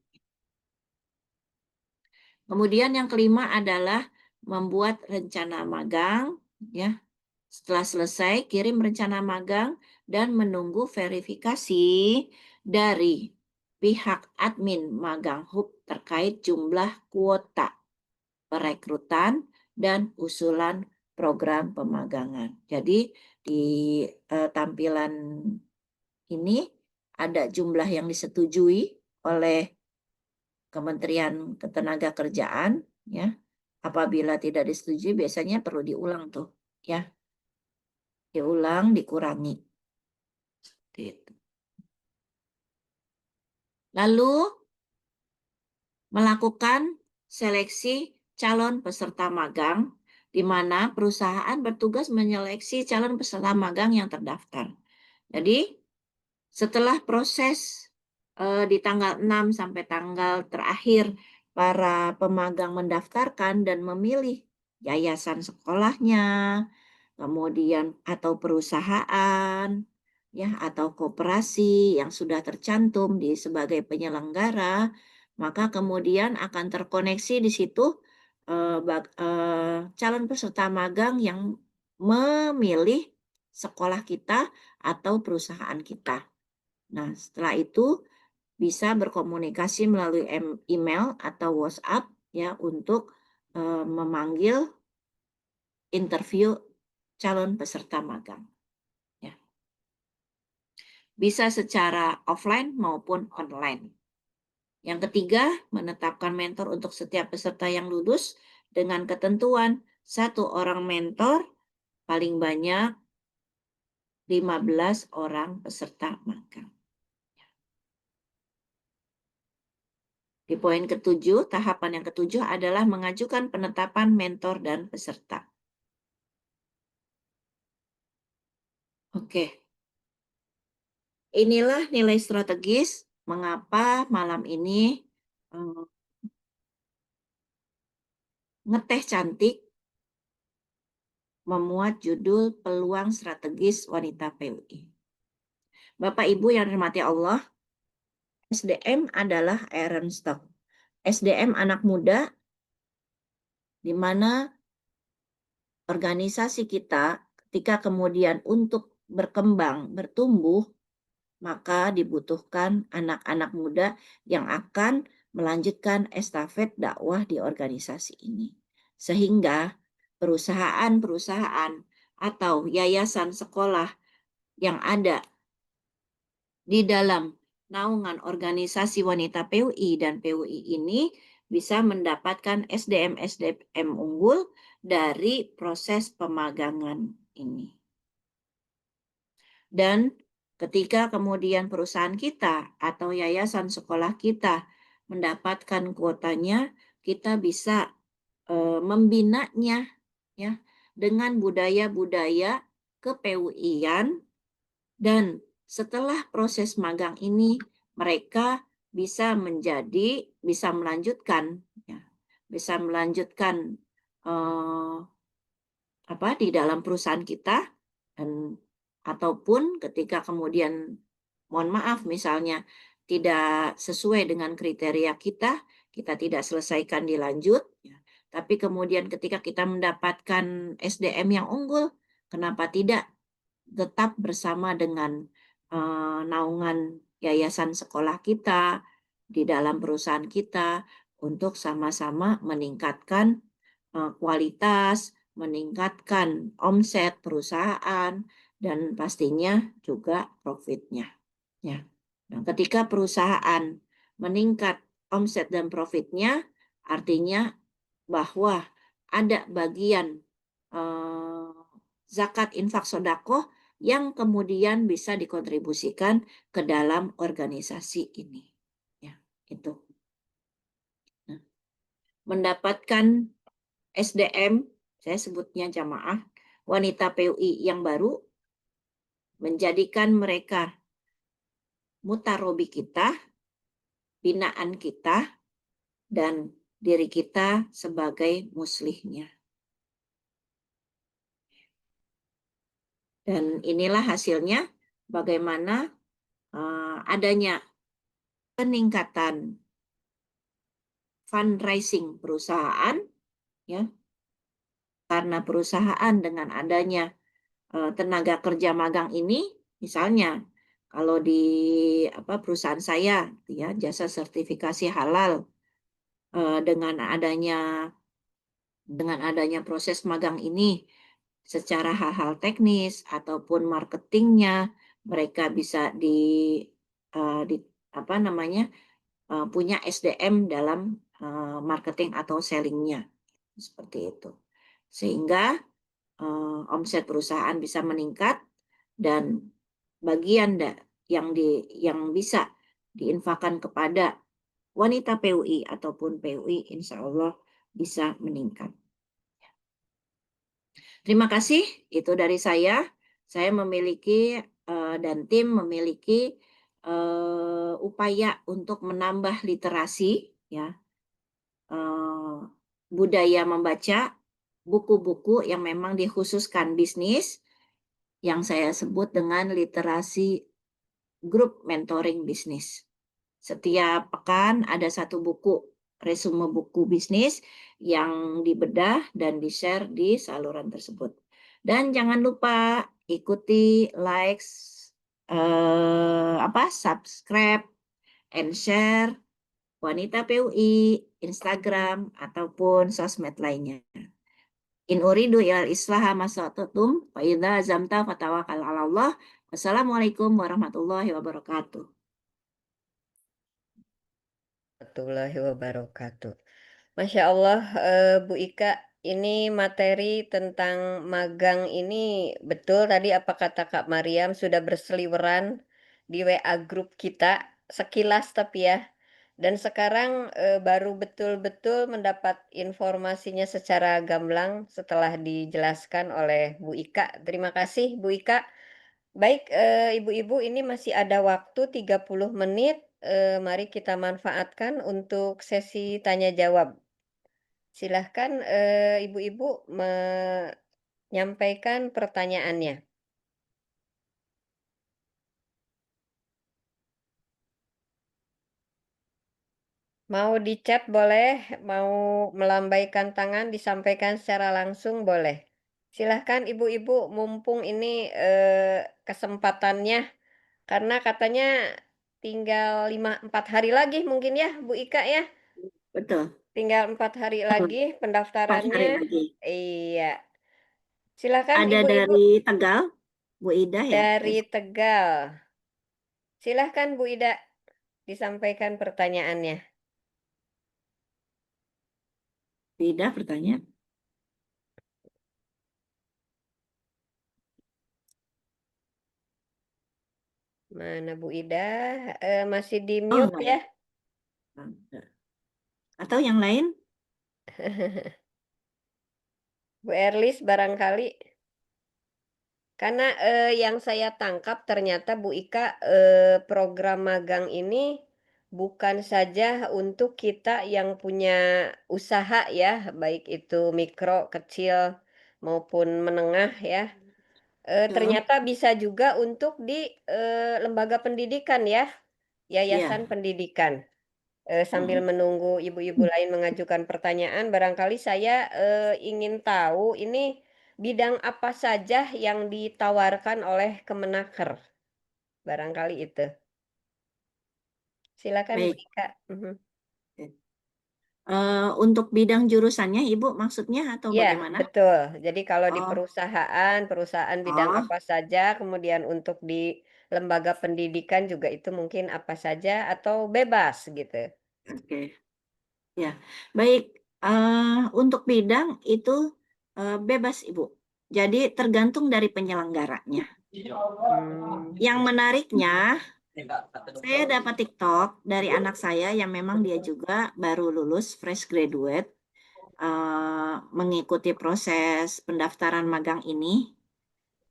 Kemudian yang kelima adalah membuat rencana magang, ya. Setelah selesai, kirim rencana magang dan menunggu verifikasi dari pihak admin Magang Hub terkait jumlah kuota perekrutan dan usulan program pemagangan. Jadi di tampilan ini ada jumlah yang disetujui oleh Kementerian Ketenagakerjaan, ya. Apabila tidak disetujui biasanya perlu diulang tuh, ya. Diulang, dikurangi. Gitu. Lalu melakukan seleksi calon peserta magang, di mana perusahaan bertugas menyeleksi calon peserta magang yang terdaftar. Jadi, setelah proses di tanggal 6 sampai tanggal terakhir para pemagang mendaftarkan dan memilih yayasan sekolahnya, kemudian atau perusahaan, ya, atau koperasi yang sudah tercantum sebagai penyelenggara, maka kemudian akan terkoneksi di situ calon peserta magang yang memilih sekolah kita atau perusahaan kita. Nah, setelah itu bisa berkomunikasi melalui email atau WhatsApp ya untuk memanggil interview calon peserta magang. Ya. Bisa secara offline maupun online. Yang ketiga, menetapkan mentor untuk setiap peserta yang lulus dengan ketentuan 1 orang mentor, paling banyak 15 orang peserta magang. Di poin ke-7, tahapan yang ke-7 adalah mengajukan penetapan mentor dan peserta. Oke. Inilah nilai strategis mengapa malam ini Ngeteh Cantik memuat judul Peluang Strategis Wanita PUI. Bapak Ibu yang dirahmati Allah, SDM adalah iron stock. SDM anak muda, di mana organisasi kita ketika kemudian untuk berkembang, bertumbuh, maka dibutuhkan anak-anak muda yang akan melanjutkan estafet dakwah di organisasi ini. Sehingga perusahaan-perusahaan atau yayasan sekolah yang ada di dalam naungan organisasi wanita PUI dan PUI ini bisa mendapatkan SDM-SDM unggul dari proses pemagangan ini. Dan ketika kemudian perusahaan kita atau yayasan sekolah kita mendapatkan kuotanya, kita bisa membinanya ya dengan budaya-budaya ke-PUI-an, dan setelah proses magang ini mereka bisa melanjutkan di dalam perusahaan kita, dan ataupun ketika kemudian mohon maaf misalnya tidak sesuai dengan kriteria kita tidak selesaikan dilanjut, tapi kemudian ketika kita mendapatkan SDM yang unggul, kenapa tidak tetap bersama dengan naungan yayasan sekolah kita di dalam perusahaan kita untuk sama-sama meningkatkan kualitas, meningkatkan omset perusahaan, dan pastinya juga profitnya. Ya. Nah, ketika perusahaan meningkat omset dan profitnya, artinya bahwa ada bagian zakat infak sedekah yang kemudian bisa dikontribusikan ke dalam organisasi ini. Ya, itu. Nah, mendapatkan SDM, saya sebutnya jamaah wanita PUI yang baru, menjadikan mereka mutarobi kita, binaan kita, dan diri kita sebagai muslihnya. Dan inilah hasilnya bagaimana adanya peningkatan fundraising perusahaan, ya, karena perusahaan dengan adanya tenaga kerja magang ini, misalnya kalau di perusahaan saya, ya, jasa sertifikasi halal, dengan adanya proses magang ini, secara hal-hal teknis ataupun marketingnya, mereka bisa punya SDM dalam marketing atau sellingnya, seperti itu, sehingga omset perusahaan bisa meningkat, dan bagian yang bisa diinfakkan kepada wanita PUI ataupun PUI insya Allah bisa meningkat. Terima kasih, itu dari saya. Saya memiliki dan tim memiliki upaya untuk menambah literasi, ya, budaya membaca, buku-buku yang memang dikhususkan bisnis, yang saya sebut dengan literasi grup mentoring bisnis. Setiap pekan ada satu buku, resume buku bisnis yang dibedah dan di-share di saluran tersebut. Dan jangan lupa ikuti, subscribe, and share Wanita PUI, Instagram, ataupun sosmed lainnya. In uridu ilal islaha masatutum, fa idza azamta fatawakkal 'ala Allah. Wassalamualaikum warahmatullahi wabarakatuh. Warahmatullahi wabarakatuh. Masya Allah, Bu Ika, ini materi tentang magang ini betul tadi apa kata Kak Mariam sudah berseliweran di WA grup kita sekilas tapi ya. Dan sekarang baru betul-betul mendapat informasinya secara gamblang setelah dijelaskan oleh Bu Ika. Terima kasih Bu Ika. Baik, ibu-ibu ini masih ada waktu 30 menit. Mari kita manfaatkan untuk sesi tanya jawab. Silahkan ibu-ibu menyampaikan pertanyaannya. Mau di chat boleh, mau melambaikan tangan disampaikan secara langsung boleh. Silahkan ibu-ibu mumpung ini kesempatannya karena katanya tinggal 4 hari lagi mungkin ya Bu Ika ya. Betul. Tinggal 4 hari lagi 4 hari pendaftarannya. lagi. Iya. Silakan Ada ibu-ibu dari Tegal, Bu Ida ya. dari Tegal. Silahkan Bu Ida disampaikan pertanyaannya. Bu Ida bertanya. Mana Bu Ida? Masih di Oh, mute enggak ya? ya. Atau yang lain? Bu Erlis barangkali. Karena yang saya tangkap ternyata Bu Ika program magang ini bukan saja untuk kita yang punya usaha ya, baik itu mikro, kecil maupun menengah ya. Ternyata bisa juga untuk di lembaga pendidikan ya, yayasan pendidikan. Sambil menunggu ibu-ibu lain mengajukan pertanyaan, barangkali saya ingin tahu ini bidang apa saja yang ditawarkan oleh Kemenaker. Barangkali itu. Silakan Bu Baik. Ika. Mhm. Untuk bidang jurusannya Ibu maksudnya atau Ya, bagaimana? betul. Jadi kalau di Oh. perusahaan bidang Oh. apa saja, kemudian untuk di lembaga pendidikan juga itu mungkin apa saja atau bebas gitu. Oke. Ya, baik. Untuk bidang itu bebas Ibu. Jadi tergantung dari penyelenggaranya. Yang menariknya, saya dapat TikTok dari anak saya yang memang dia juga baru lulus fresh graduate, mengikuti proses pendaftaran magang ini.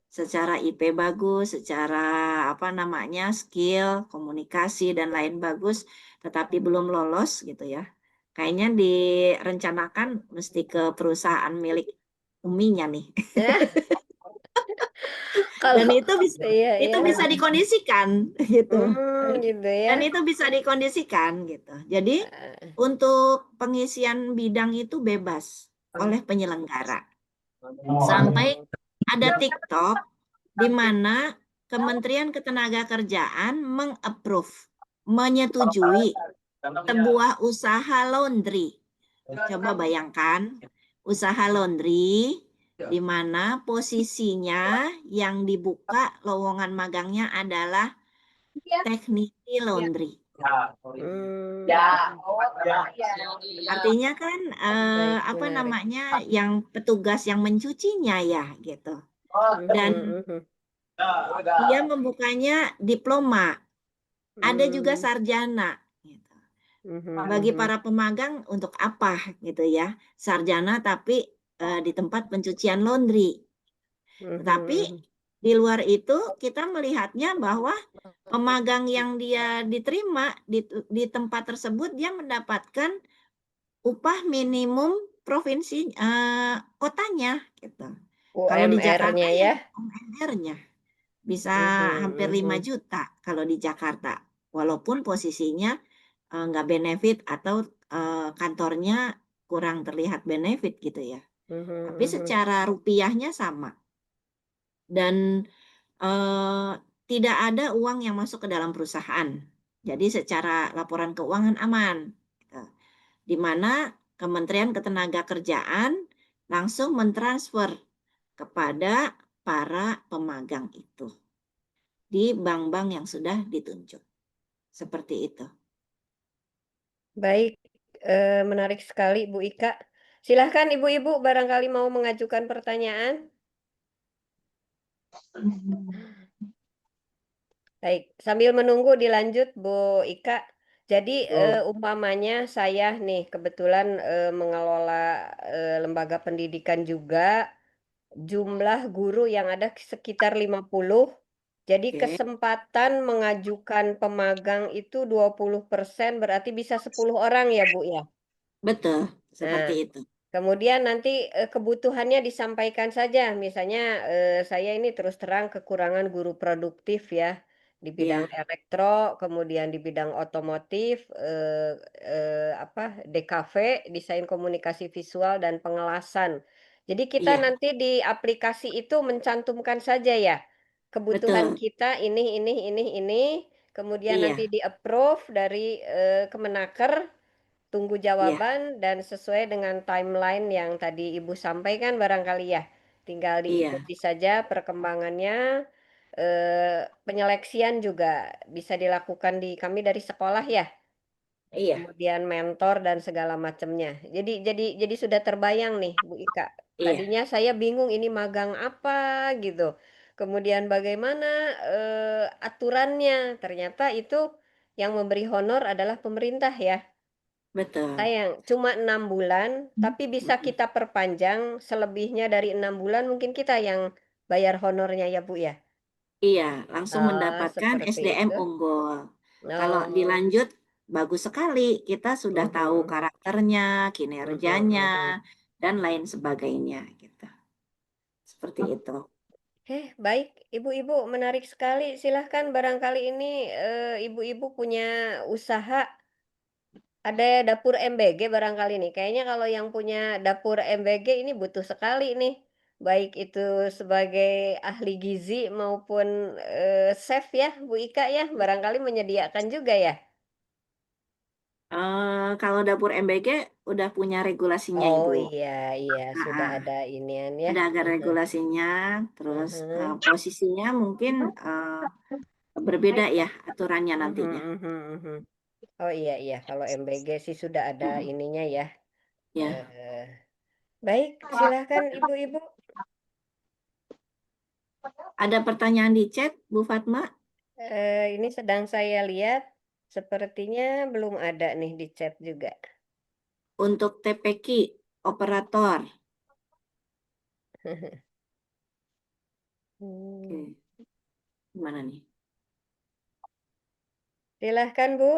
Secara IP bagus, secara skill, komunikasi dan lain bagus, tetapi belum lolos gitu ya. Kayaknya direncanakan mesti ke perusahaan milik uminya nih. Dan itu bisa bisa dikondisikan gitu. Gitu ya. Dan itu bisa dikondisikan gitu. Jadi untuk pengisian bidang itu bebas oleh penyelenggara. Sampai ada TikTok di mana Kementerian Ketenagakerjaan mengapprove, menyetujui sebuah usaha laundry. Coba bayangkan, usaha laundry di mana posisinya yang dibuka lowongan magangnya adalah teknisi laundry. Artinya kan yang petugas yang mencucinya ya gitu. Dan dia membukanya diploma. Ada juga sarjana gitu. Bagi para pemagang untuk apa gitu ya, sarjana tapi di tempat pencucian laundry. Tetapi di luar itu kita melihatnya bahwa pemagang yang dia diterima di tempat tersebut dia mendapatkan upah minimum provinsi kotanya gitu. Kalau di Jakarta UMR-nya ya. UMR-nya bisa hampir 5 juta kalau di Jakarta, walaupun posisinya nggak benefit atau kantornya kurang terlihat benefit gitu ya. Tapi secara rupiahnya sama. Dan tidak ada uang yang masuk ke dalam perusahaan. Jadi secara laporan keuangan aman. Gitu. Di mana Kementerian Ketenagakerjaan langsung mentransfer kepada para pemagang itu di bank-bank yang sudah ditunjuk. Seperti itu. Baik, menarik sekali Bu Ika. Silahkan ibu-ibu barangkali mau mengajukan pertanyaan. Baik, sambil menunggu dilanjut Bu Ika. Jadi umpamanya saya nih kebetulan mengelola lembaga pendidikan juga, jumlah guru yang ada sekitar 50. Jadi Oke. kesempatan mengajukan pemagang itu 20%, berarti bisa 10 orang ya Bu ya? Betul, seperti Nah, itu. kemudian nanti kebutuhannya disampaikan saja. Misalnya saya ini terus terang kekurangan guru produktif ya di bidang Iya, elektro, kemudian di bidang otomotif, DKV, desain komunikasi visual dan pengelasan. Jadi kita iya, nanti di aplikasi itu mencantumkan saja ya kebutuhan betul. kita ini, kemudian nanti Iya, di-approve dari Kemenaker. Tunggu iya, jawaban dan sesuai dengan timeline yang tadi Ibu sampaikan barangkali ya. Tinggal iya, diikuti saja perkembangannya. Penyeleksian juga bisa dilakukan di kami dari sekolah ya. iya, Kemudian mentor dan segala macamnya. Jadi sudah terbayang nih Bu Ika. iya, Tadinya saya bingung ini magang apa gitu. Kemudian bagaimana aturannya? Ternyata itu yang memberi honor adalah pemerintah ya. betul. Sayang, cuma 6 bulan, tapi bisa Mm-mm. kita perpanjang selebihnya dari 6 bulan mungkin kita yang bayar honornya ya Bu ya? Iya, langsung Oh, mendapatkan seperti SDM itu. unggul. Kalau Oh. dilanjut, bagus sekali. Kita sudah tahu Mhm, karakternya, mhm, kinerjanya, mhm. dan lain sebagainya. Gitu. Seperti itu. Baik, ibu-ibu menarik sekali. Silahkan barangkali ini ibu-ibu punya usaha, ada dapur MBG barangkali nih. Kayaknya kalau yang punya dapur MBG ini butuh sekali nih. Baik itu sebagai ahli gizi maupun chef ya, Bu Ika ya, barangkali menyediakan juga ya. Kalau dapur MBG udah punya regulasinya, Oh Ibu. iya, iya sudah Ah, ada inian ya. ada agak Mhm, regulasinya, terus mhm, posisinya mungkin berbeda ya aturannya mhm, nantinya. mhm, mhm. Oh iya iya, kalau MBG sih sudah ada Mm-mm. ininya ya. Ya, Eh, Baik, silahkan ibu-ibu. ada pertanyaan di chat, Bu Fatma, Ini sedang saya lihat, sepertinya belum ada nih di chat juga. untuk TPQ operator. Hmm, Oke, gimana nih? Silahkan Bu.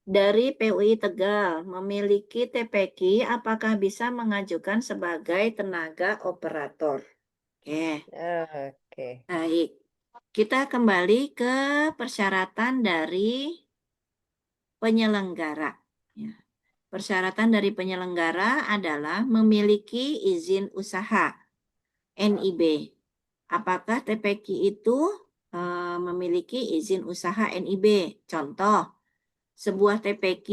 Dari PUI Tegal, memiliki TPQ, apakah bisa mengajukan sebagai tenaga operator? Oke, Oke. baik. Kita kembali ke persyaratan dari penyelenggara. Ya. Persyaratan dari penyelenggara adalah memiliki izin usaha NIB. Apakah TPQ itu memiliki izin usaha NIB? Contoh, sebuah TPQ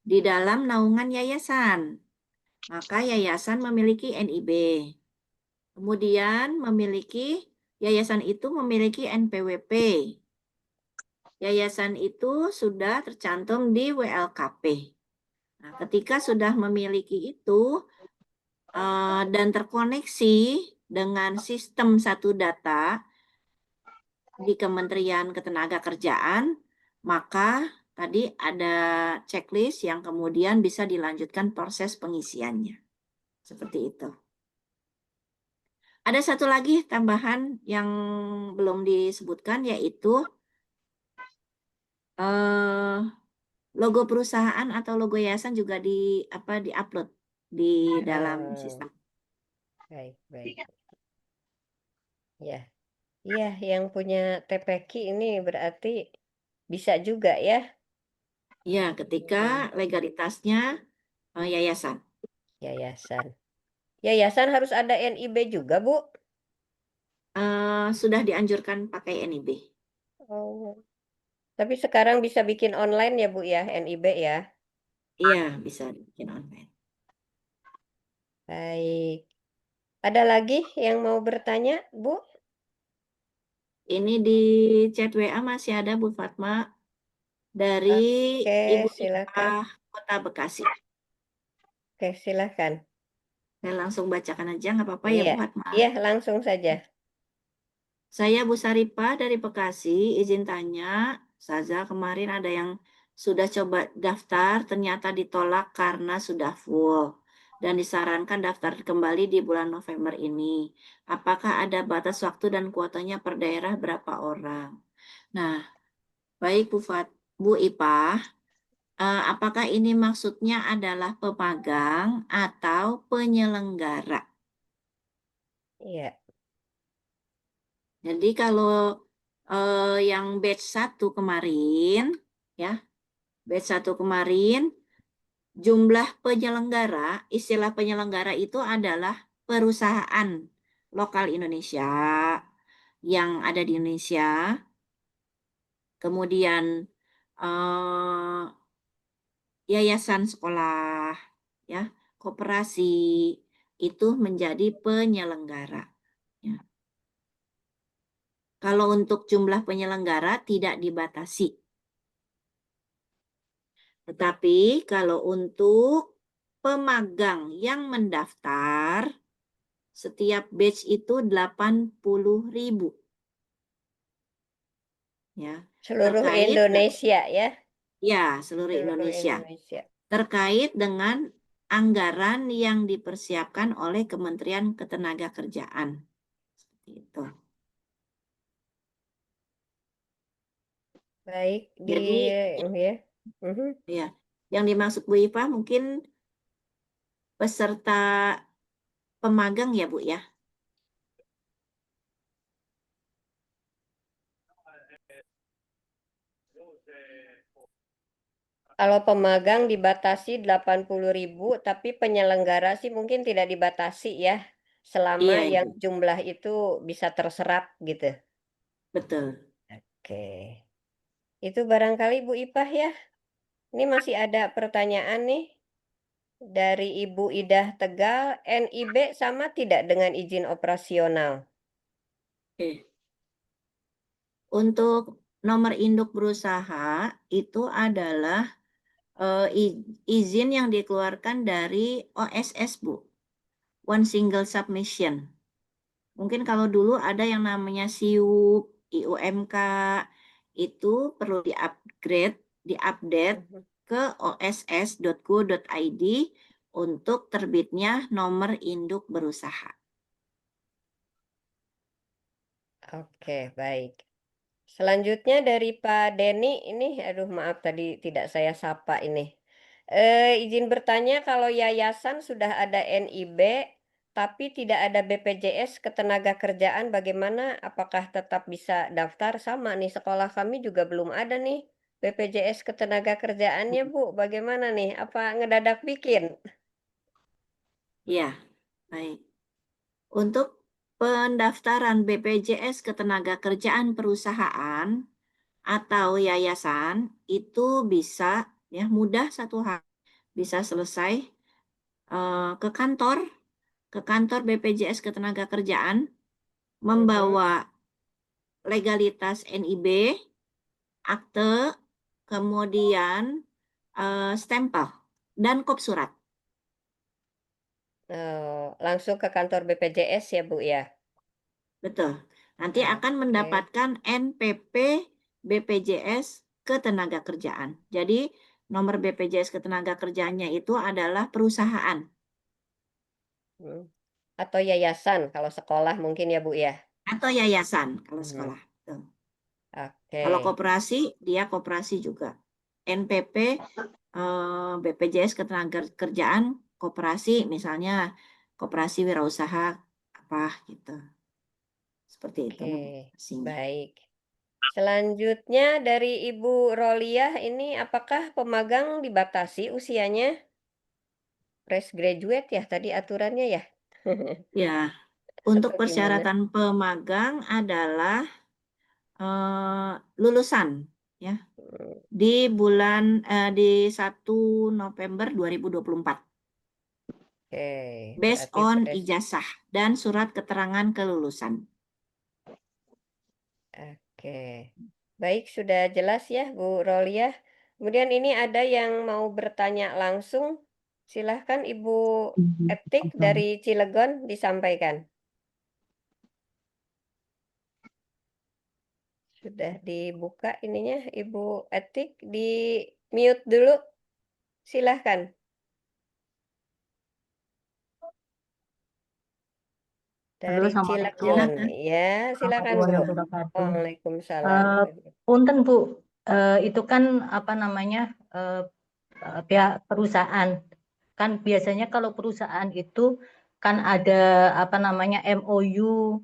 di dalam naungan yayasan, maka yayasan memiliki NIB. Kemudian yayasan itu memiliki NPWP. Yayasan itu sudah tercantum di WLKP. Nah, ketika sudah memiliki itu dan terkoneksi dengan sistem satu data di Kementerian Ketenagakerjaan, maka tadi ada checklist yang kemudian bisa dilanjutkan proses pengisiannya. Seperti itu. Ada satu lagi tambahan yang belum disebutkan, yaitu logo perusahaan atau logo yayasan juga di-upload di dalam sistem. Baik, baik. Ya, iya, yang punya TPQ ini berarti bisa juga ya, Ya, ketika legalitasnya yayasan. yayasan. Yayasan harus ada NIB juga, Bu? Sudah dianjurkan pakai NIB. Oh. Tapi sekarang bisa bikin online ya, Bu ya, NIB ya. Iya, bisa bikin online. Baik. Ada lagi yang mau bertanya, Bu? Ini di chat WA masih ada Bu Fatma dari Oke, Ibu silakan. Ipah Kota Bekasi. Oke, silakan. Saya langsung bacakan aja, nggak apa-apa ya Iya, Bu Fatma. iya, langsung saja. Saya Bu Saripah dari Bekasi, izin tanya, Saza kemarin ada yang sudah coba daftar, ternyata ditolak karena sudah full. Dan disarankan daftar kembali di bulan November ini. Apakah ada batas waktu dan kuotanya per daerah berapa orang? Nah, baik Bu Ipah, apakah ini maksudnya adalah pemagang atau penyelenggara? Iya. Jadi kalau yang batch 1 kemarin, ya, batch 1 kemarin, jumlah penyelenggara, istilah penyelenggara itu adalah perusahaan lokal Indonesia yang ada di Indonesia, kemudian yayasan sekolah, ya, koperasi, itu menjadi penyelenggara. Ya. Kalau untuk jumlah penyelenggara tidak dibatasi. Tetapi kalau untuk pemagang yang mendaftar, setiap batch itu 80.000. Ya, Seluruh terkait Indonesia ya. ya, seluruh Indonesia. Terkait dengan anggaran yang dipersiapkan oleh Kementerian Ketenagakerjaan. Seperti itu. Baik, Jadi, ya. ya, yang dimaksud Bu Ipa mungkin peserta pemagang ya Bu ya? Kalau pemagang dibatasi 80.000, tapi penyelenggara sih mungkin tidak dibatasi ya. Selama Iya, yang Ibu. jumlah itu bisa terserap gitu. Betul. Oke. Itu barangkali Bu Ipah ya. Ini masih ada pertanyaan nih. Dari Ibu Idah Tegal, NIB sama tidak dengan izin operasional? Oke. Untuk nomor induk berusaha itu adalah izin yang dikeluarkan dari OSS, Bu. One Single Submission. Mungkin kalau dulu ada yang namanya SIUP, IUMK, itu perlu di-upgrade, di-update ke oss.go.id untuk terbitnya nomor induk berusaha. Oke, baik. Selanjutnya dari Pak Denny, ini aduh maaf tadi tidak saya sapa ini. Izin bertanya, kalau yayasan sudah ada NIB tapi tidak ada BPJS Ketenagakerjaan, bagaimana? Apakah tetap bisa daftar? Sama nih, sekolah kami juga belum ada nih BPJS Ketenagakerjaannya, Bu. Bagaimana nih? Apa ngedadak bikin? Ya, baik. Untuk pendaftaran BPJS Ketenagakerjaan perusahaan atau yayasan itu bisa ya mudah satu hal, bisa selesai ke kantor BPJS Ketenagakerjaan, membawa legalitas NIB, akte, kemudian stempel dan kop surat. Langsung ke kantor BPJS ya Bu ya? Betul. Nanti akan Oke. mendapatkan NPP BPJS Ketenagakerjaan. Jadi nomor BPJS Ketenagakerjaannya itu adalah perusahaan Hmm. Atau yayasan kalau sekolah mungkin ya Bu ya? atau yayasan kalau Hmm. sekolah. Betul. Oke. Kalau koperasi, dia koperasi juga. NPP BPJS Ketenagakerjaan koperasi, misalnya koperasi wirausaha apa gitu. Seperti itu Oke, pastinya. baik. Selanjutnya dari Ibu Roliah ini apakah pemagang dibatasi usianya? Fresh graduate ya tadi aturannya ya? Ya, untuk Atau gimana? persyaratan pemagang adalah lulusan ya Hmm, di bulan di 1 November 2024 Oke, based berarti on fresh. ijazah dan surat keterangan kelulusan. Oke, baik sudah jelas ya Bu Roliah. Kemudian ini ada yang mau bertanya langsung. Silahkan Ibu Etik dari Cilegon disampaikan. Sudah dibuka ininya Ibu Etik, di mute dulu. Silahkan. Halo, Dari Assalamualaikum Cilegon. Silakan. Ya, silakan Bu. warahmatullahi wabarakatuh. Waalaikumsalam. Punten Bu, itu kan apa namanya pihak perusahaan. Kan biasanya kalau perusahaan itu kan ada apa namanya MOU,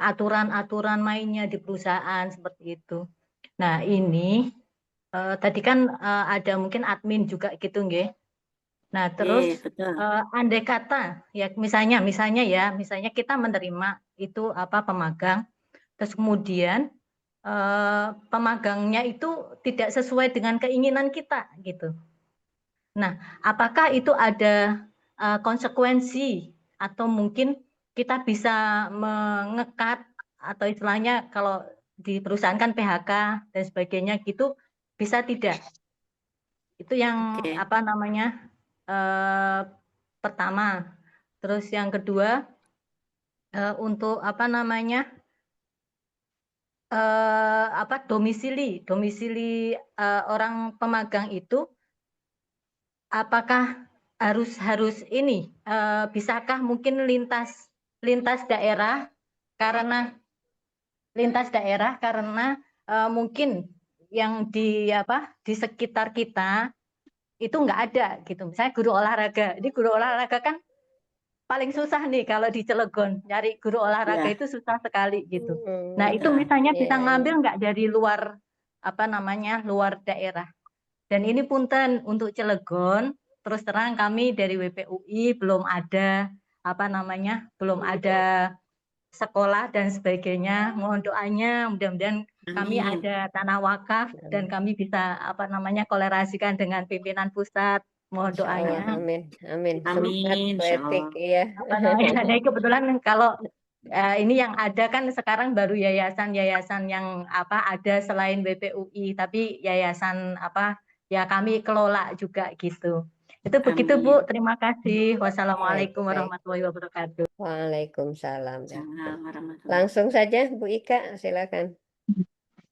aturan-aturan mainnya di perusahaan seperti itu. Nah ini tadi kan ada mungkin admin juga gitu nggih. Nah terus Betul. andai kata ya misalnya kita menerima itu apa pemagang, terus kemudian pemagangnya itu tidak sesuai dengan keinginan kita gitu. Nah, apakah itu ada konsekuensi atau mungkin kita bisa mengekat atau istilahnya kalau di perusahaan kan PHK dan sebagainya gitu bisa tidak? Itu yang Oke. apa namanya pertama. Terus yang kedua untuk apa namanya domisili orang pemagang itu apakah harus ini bisakah mungkin lintas daerah karena mungkin yang di sekitar kita itu nggak ada gitu. Misalnya guru olahraga. Ini guru olahraga kan paling susah nih kalau di Cilegon. Nyari guru olahraga Ya. itu susah sekali gitu. Nah, itu Betul. misalnya bisa Ya, ngambil nggak dari luar luar daerah. Dan ini punten untuk Cilegon, terus terang kami dari WPUI belum ada belum ada sekolah dan sebagainya. Mohon doanya, mudah-mudahan kami Amin. ada tanah wakaf dan kami bisa kolerasikan dengan pimpinan pusat. Mohon Insya Allah. doanya. Amin. Amin. Semangat Amin, Bu insya Etik. Allah. Iya. Nah, kebetulan kalau ini yang ada kan sekarang baru yayasan-yayasan yang ada selain WPUI, tapi yayasan ya kami kelola juga gitu. Itu begitu Bu, Amin. terima kasih. Wassalamualaikum Baik. warahmatullahi wabarakatuh. Waalaikumsalam. Ya. Assalamualaikum warahmatullahi Langsung saja Bu Ika, silakan.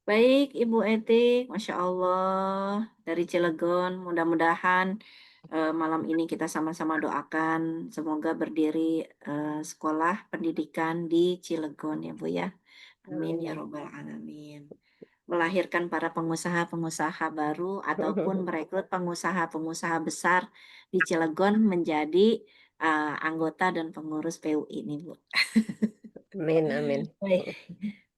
Baik, Ibu Etik, Masya Allah, dari Cilegon, mudah-mudahan malam ini kita sama-sama doakan, semoga berdiri sekolah pendidikan di Cilegon ya Bu ya. Amin ya Robbal Alamin. Melahirkan para pengusaha-pengusaha baru ataupun merekrut pengusaha-pengusaha besar di Cilegon menjadi anggota dan pengurus PUI ini Bu. Amin, amin. Baik.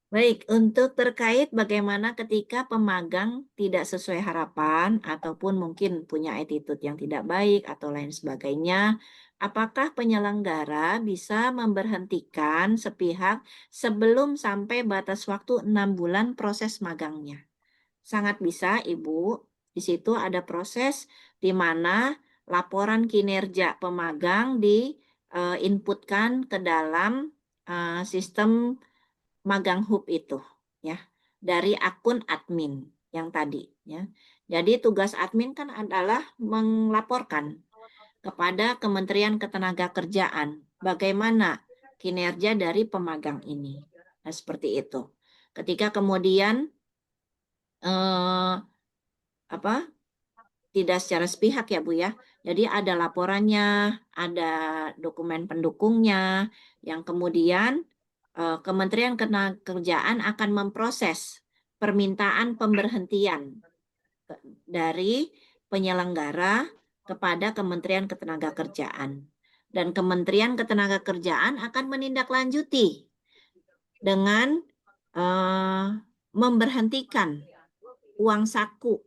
Baik, untuk terkait bagaimana ketika pemagang tidak sesuai harapan ataupun mungkin punya attitude yang tidak baik atau lain sebagainya, apakah penyelenggara bisa memberhentikan sepihak sebelum sampai batas waktu 6 bulan proses magangnya? Sangat bisa, Ibu. Di situ ada proses di mana laporan kinerja pemagang diinputkan ke dalam sistem magang hub itu ya dari akun admin yang tadi ya. Jadi tugas admin kan adalah melaporkan kepada Kementerian Ketenagakerjaan. Bagaimana kinerja dari pemagang ini? Nah, seperti itu. Ketika kemudian tidak secara sepihak ya Bu ya. Jadi ada laporannya, ada dokumen pendukungnya, yang kemudian Kementerian Ketenagakerjaan akan memproses permintaan pemberhentian dari penyelenggara kepada Kementerian Ketenagakerjaan. Dan Kementerian Ketenagakerjaan akan menindaklanjuti dengan memberhentikan uang saku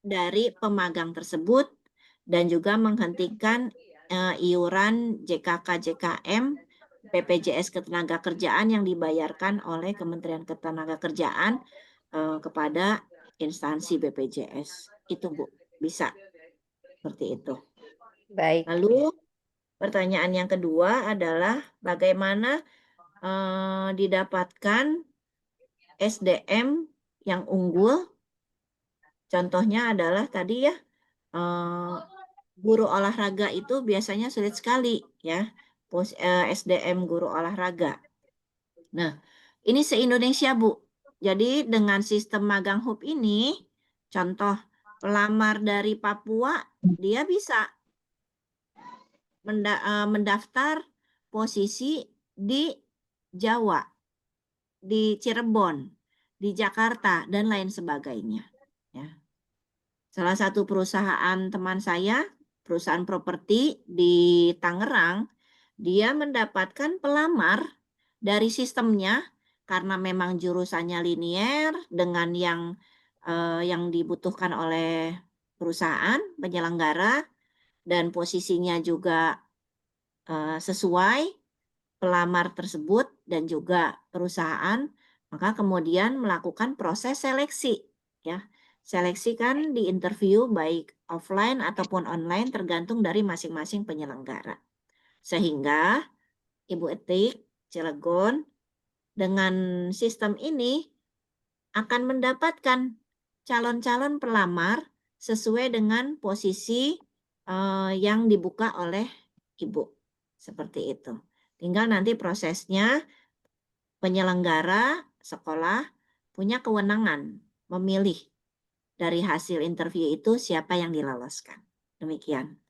dari pemagang tersebut dan juga menghentikan iuran JKK JKM BPJS Ketenagakerjaan yang dibayarkan oleh Kementerian Ketenagakerjaan kepada instansi BPJS. Itu Bu, bisa seperti itu. Baik. Lalu pertanyaan yang kedua adalah bagaimana didapatkan SDM yang unggul. Contohnya adalah tadi ya, guru olahraga itu biasanya sulit sekali ya, SDM guru olahraga. Nah, ini se-Indonesia Bu. Jadi dengan sistem magang hub ini, contoh pelamar dari Papua, dia bisa mendaftar posisi di Jawa, di Cirebon, di Jakarta, dan lain sebagainya. Ya. Salah satu perusahaan teman saya, perusahaan properti di Tangerang, dia mendapatkan pelamar dari sistemnya karena memang jurusannya linier dengan yang dibutuhkan oleh perusahaan penyelenggara dan posisinya juga sesuai pelamar tersebut dan juga perusahaan, maka kemudian melakukan proses seleksi ya. Seleksi kan di interview baik offline ataupun online tergantung dari masing-masing penyelenggara. Sehingga Ibu Etik Cilegon dengan sistem ini akan mendapatkan calon-calon pelamar sesuai dengan posisi yang dibuka oleh Ibu. Seperti itu. Tinggal nanti prosesnya penyelenggara sekolah punya kewenangan memilih dari hasil interview itu siapa yang diloloskan. Demikian.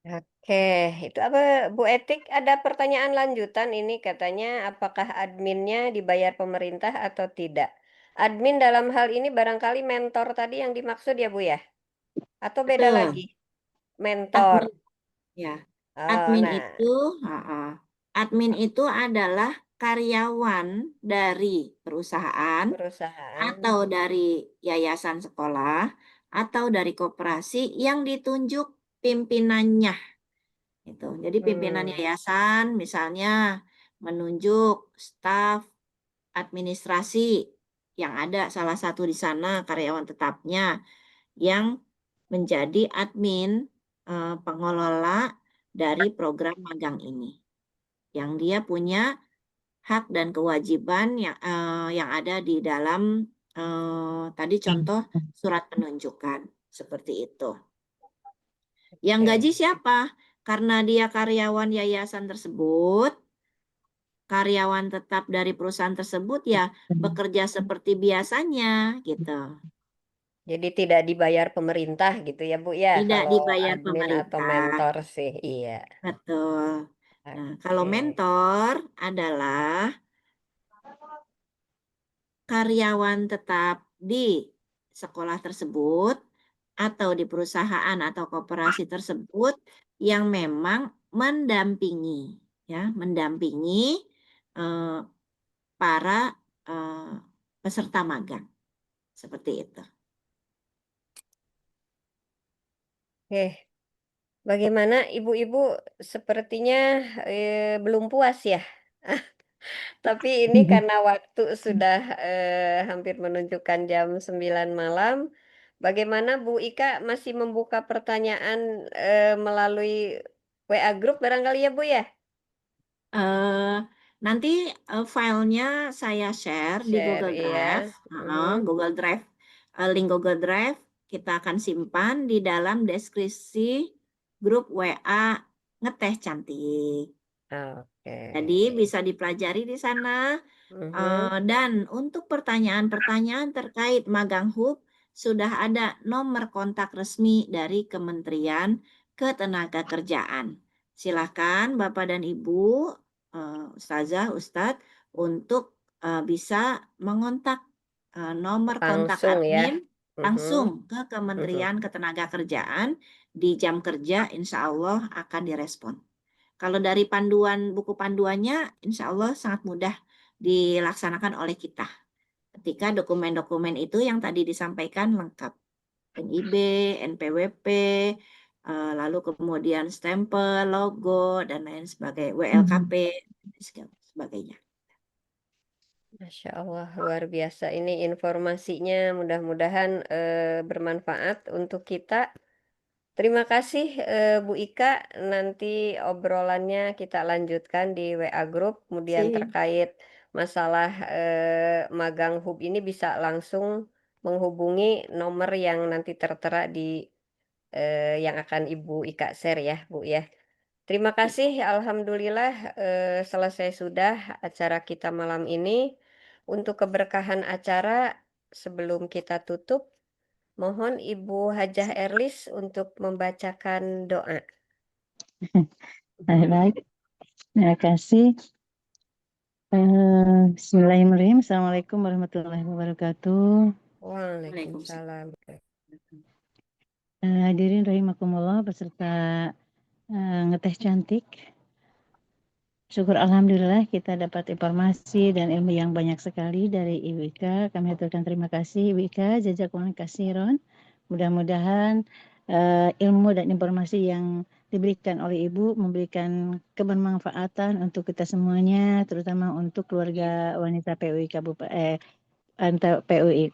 Oke, itu apa Bu Etik, ada pertanyaan lanjutan ini katanya apakah adminnya dibayar pemerintah atau tidak? Admin dalam hal ini barangkali mentor tadi yang dimaksud ya Bu ya? Atau beda Betul. lagi? Mentor. Admin, ya. Oh, Admin nah, admin itu adalah karyawan dari perusahaan perusahaan. atau dari yayasan sekolah atau dari koperasi yang ditunjuk pimpinannya. Itu. Jadi pimpinan yayasan misalnya menunjuk staf administrasi yang ada salah satu di sana karyawan tetapnya yang menjadi admin pengelola dari program magang ini. Yang dia punya hak dan kewajiban yang ada di dalam tadi contoh surat penunjukan seperti itu. Yang gaji siapa? Karena dia karyawan yayasan tersebut, karyawan tetap dari perusahaan tersebut ya bekerja seperti biasanya gitu. Jadi tidak dibayar pemerintah gitu ya Bu ya, Tidak kalau dibayar admin atau pemerintah. mentor sih, iya. Betul. Nah, kalau Oke. mentor adalah karyawan tetap di sekolah tersebut atau di perusahaan atau koperasi tersebut yang memang mendampingi para peserta magang seperti itu. Oke. Bagaimana ibu-ibu sepertinya belum puas ya? Tapi ini karena waktu sudah hampir menunjukkan jam 9 malam. Bagaimana Bu Ika masih membuka pertanyaan melalui WA Group barangkali ya Bu ya? Nanti filenya saya share di Share, Google iya. Drive, Google Drive, link Google Drive kita akan simpan di dalam deskripsi grup WA Ngeteh Cantik. Oke. Jadi bisa dipelajari di sana. Mhm. Dan untuk pertanyaan-pertanyaan terkait magang hub sudah ada nomor kontak resmi dari Kementerian Ketenagakerjaan. Silakan Bapak dan Ibu, Ustazah, Ustadz untuk bisa mengontak nomor kontak Langsung ya. admin Mhm. langsung ke Mhm. Kementerian Ketenagakerjaan di jam kerja, insya Allah akan direspon. Kalau dari buku panduannya, insya Allah sangat mudah dilaksanakan oleh kita. Ketika dokumen-dokumen itu yang tadi disampaikan lengkap. NIB, NPWP, lalu kemudian stempel, logo, dan lain sebagainya, WLKP, dan sebagainya. Masya Allah, luar biasa ini informasinya. Mudah-mudahan bermanfaat untuk kita. Terima kasih Bu Ika. Nanti obrolannya kita lanjutkan di WA Group. Kemudian Sip. terkait masalah magang hub ini bisa langsung menghubungi nomor yang nanti tertera di yang akan Ibu Ika share ya Bu ya. Terima kasih, alhamdulillah selesai sudah acara kita malam ini. Untuk keberkahan acara, sebelum kita tutup, mohon Ibu Hajah Erlis untuk membacakan doa. Baik, terima kasih. Bismillahirrahmanirrahim. Assalamualaikum warahmatullahi wabarakatuh. Waalaikumsalam. Hadirin rahimakumullah beserta Ngeteh Cantik. Syukur alhamdulillah kita dapat informasi dan ilmu yang banyak sekali dari Ibu Ika. Kami haturkan terima kasih Ibu Ika, jazakumullah khairan. Mudah-mudahan ilmu dan informasi yang diberikan oleh Ibu memberikan kebermanfaatan untuk kita semuanya, terutama untuk keluarga wanita PUI PUI.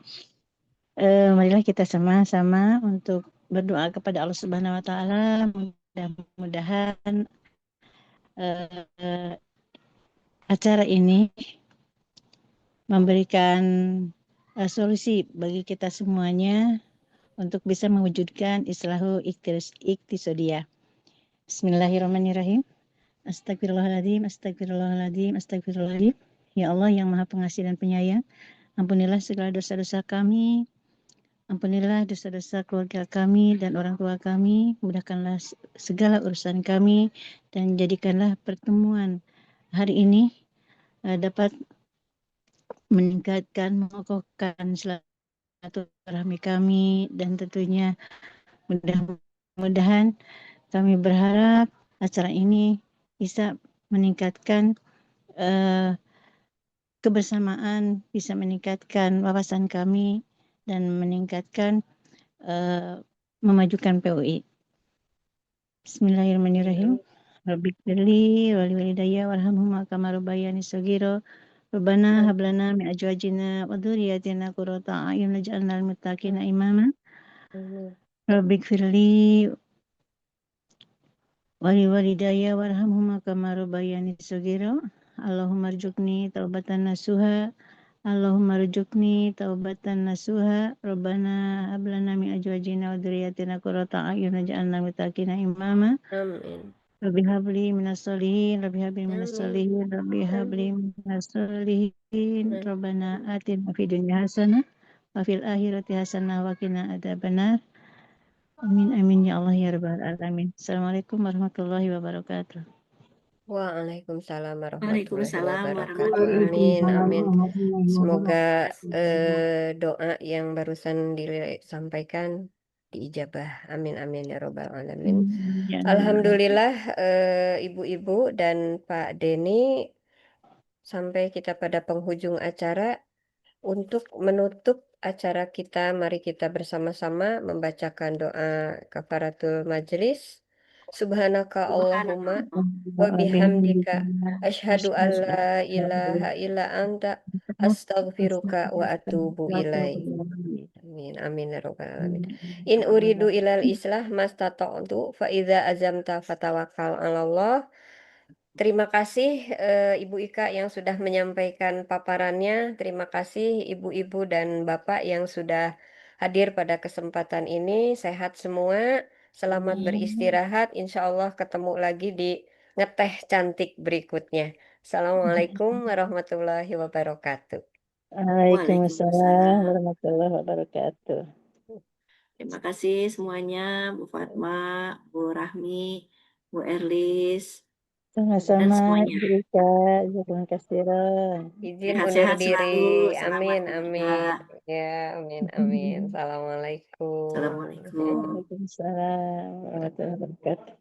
Marilah kita sama-sama untuk berdoa kepada Allah Subhanahu wa taala, mudah-mudahan acara ini memberikan solusi bagi kita semuanya untuk bisa mewujudkan islahu iktisadiyah. Bismillahirrahmanirrahim. Astagfirullahaladzim, astagfirullahaladzim, astagfirullahaladzim. Ya Allah yang Maha Pengasih dan Penyayang, ampunilah segala dosa-dosa kami, ampunilah dosa-dosa keluarga kami dan orang tua kami, mudahkanlah segala urusan kami, dan jadikanlah pertemuan hari ini dapat meningkatkan, mengokohkan silaturahmi kami, dan tentunya mudah-mudahan kami berharap acara ini bisa meningkatkan kebersamaan, bisa meningkatkan wawasan kami, dan meningkatkan memajukan PUI. Bismillahirrahmanirrahim. Rabbi firli wali walidayya warhamhuma kama rabbayani shaghira. Rabbana hab lana min azwajina wa dhurriyyatina qurrata a'yun waj'alna lil muttaqina imama. Rabbi firli wali walidayya warhamhuma kama rabbayani shaghira. Allahumma rzuqni taubatan nasuha. Allahumma rzuqni taubatan nasuha. Rabbana hab lana min azwajina wa dhurriyyatina qurrata a'yun waj'alna lil muttaqina imama. Amin. Rabbi habli minas solihin, Rabbi habli minas solihin, Rabbi habli minas solihin. Rabbana atina fid dunya hasanah wa fil akhirati hasanah wa qina adzabannar. Amin amin ya Allah ya rabbal alamin. Assalamualaikum warahmatullahi wabarakatuh. Waalaikumsalam warahmatullahi Waalaikumsalam wabarakatuh. warahmatullahi Amin, amin. Semoga wabarakatuh. doa yang barusan disampaikan diijabah. Amin, amin ya robbal alamin. Ya, Alhamdulillah Ibu-ibu dan Pak Denny, sampai kita pada penghujung acara. Untuk menutup acara kita, mari kita bersama-sama membacakan doa kafaratul majlis. Subhanaka Allahumma wa bihamdika asyhadu an la ilaha illa anta astaghfiruka wa atubu ilaik. Amin amin ya rabbal alamin. In uridu ilal islah mastata'tu fa idza azamta fatawakkal 'ala Allah. Terima kasih Ibu Ika yang sudah menyampaikan paparannya. Terima kasih Ibu-ibu dan Bapak yang sudah hadir pada kesempatan ini. Sehat semua. Selamat Amin. beristirahat. Insya Allah ketemu lagi di ngeteh cantik berikutnya. Assalamualaikum warahmatullahi wabarakatuh. Waalaikumsalam warahmatullahi wabarakatuh. Terima kasih semuanya, Bu Fatma, Bu Rahmi, Bu Erlis, dan Sama-sama, semuanya. Ibu Ika, jazakallahu khairan. Izin undur Sehat-sehat diri. selalu. Salam Amin, buat amin. keluarga. Ya, amin, amin. Assalamualaikum. Assalamualaikum. Waalaikumsalam warahmatullahi wabarakatuh.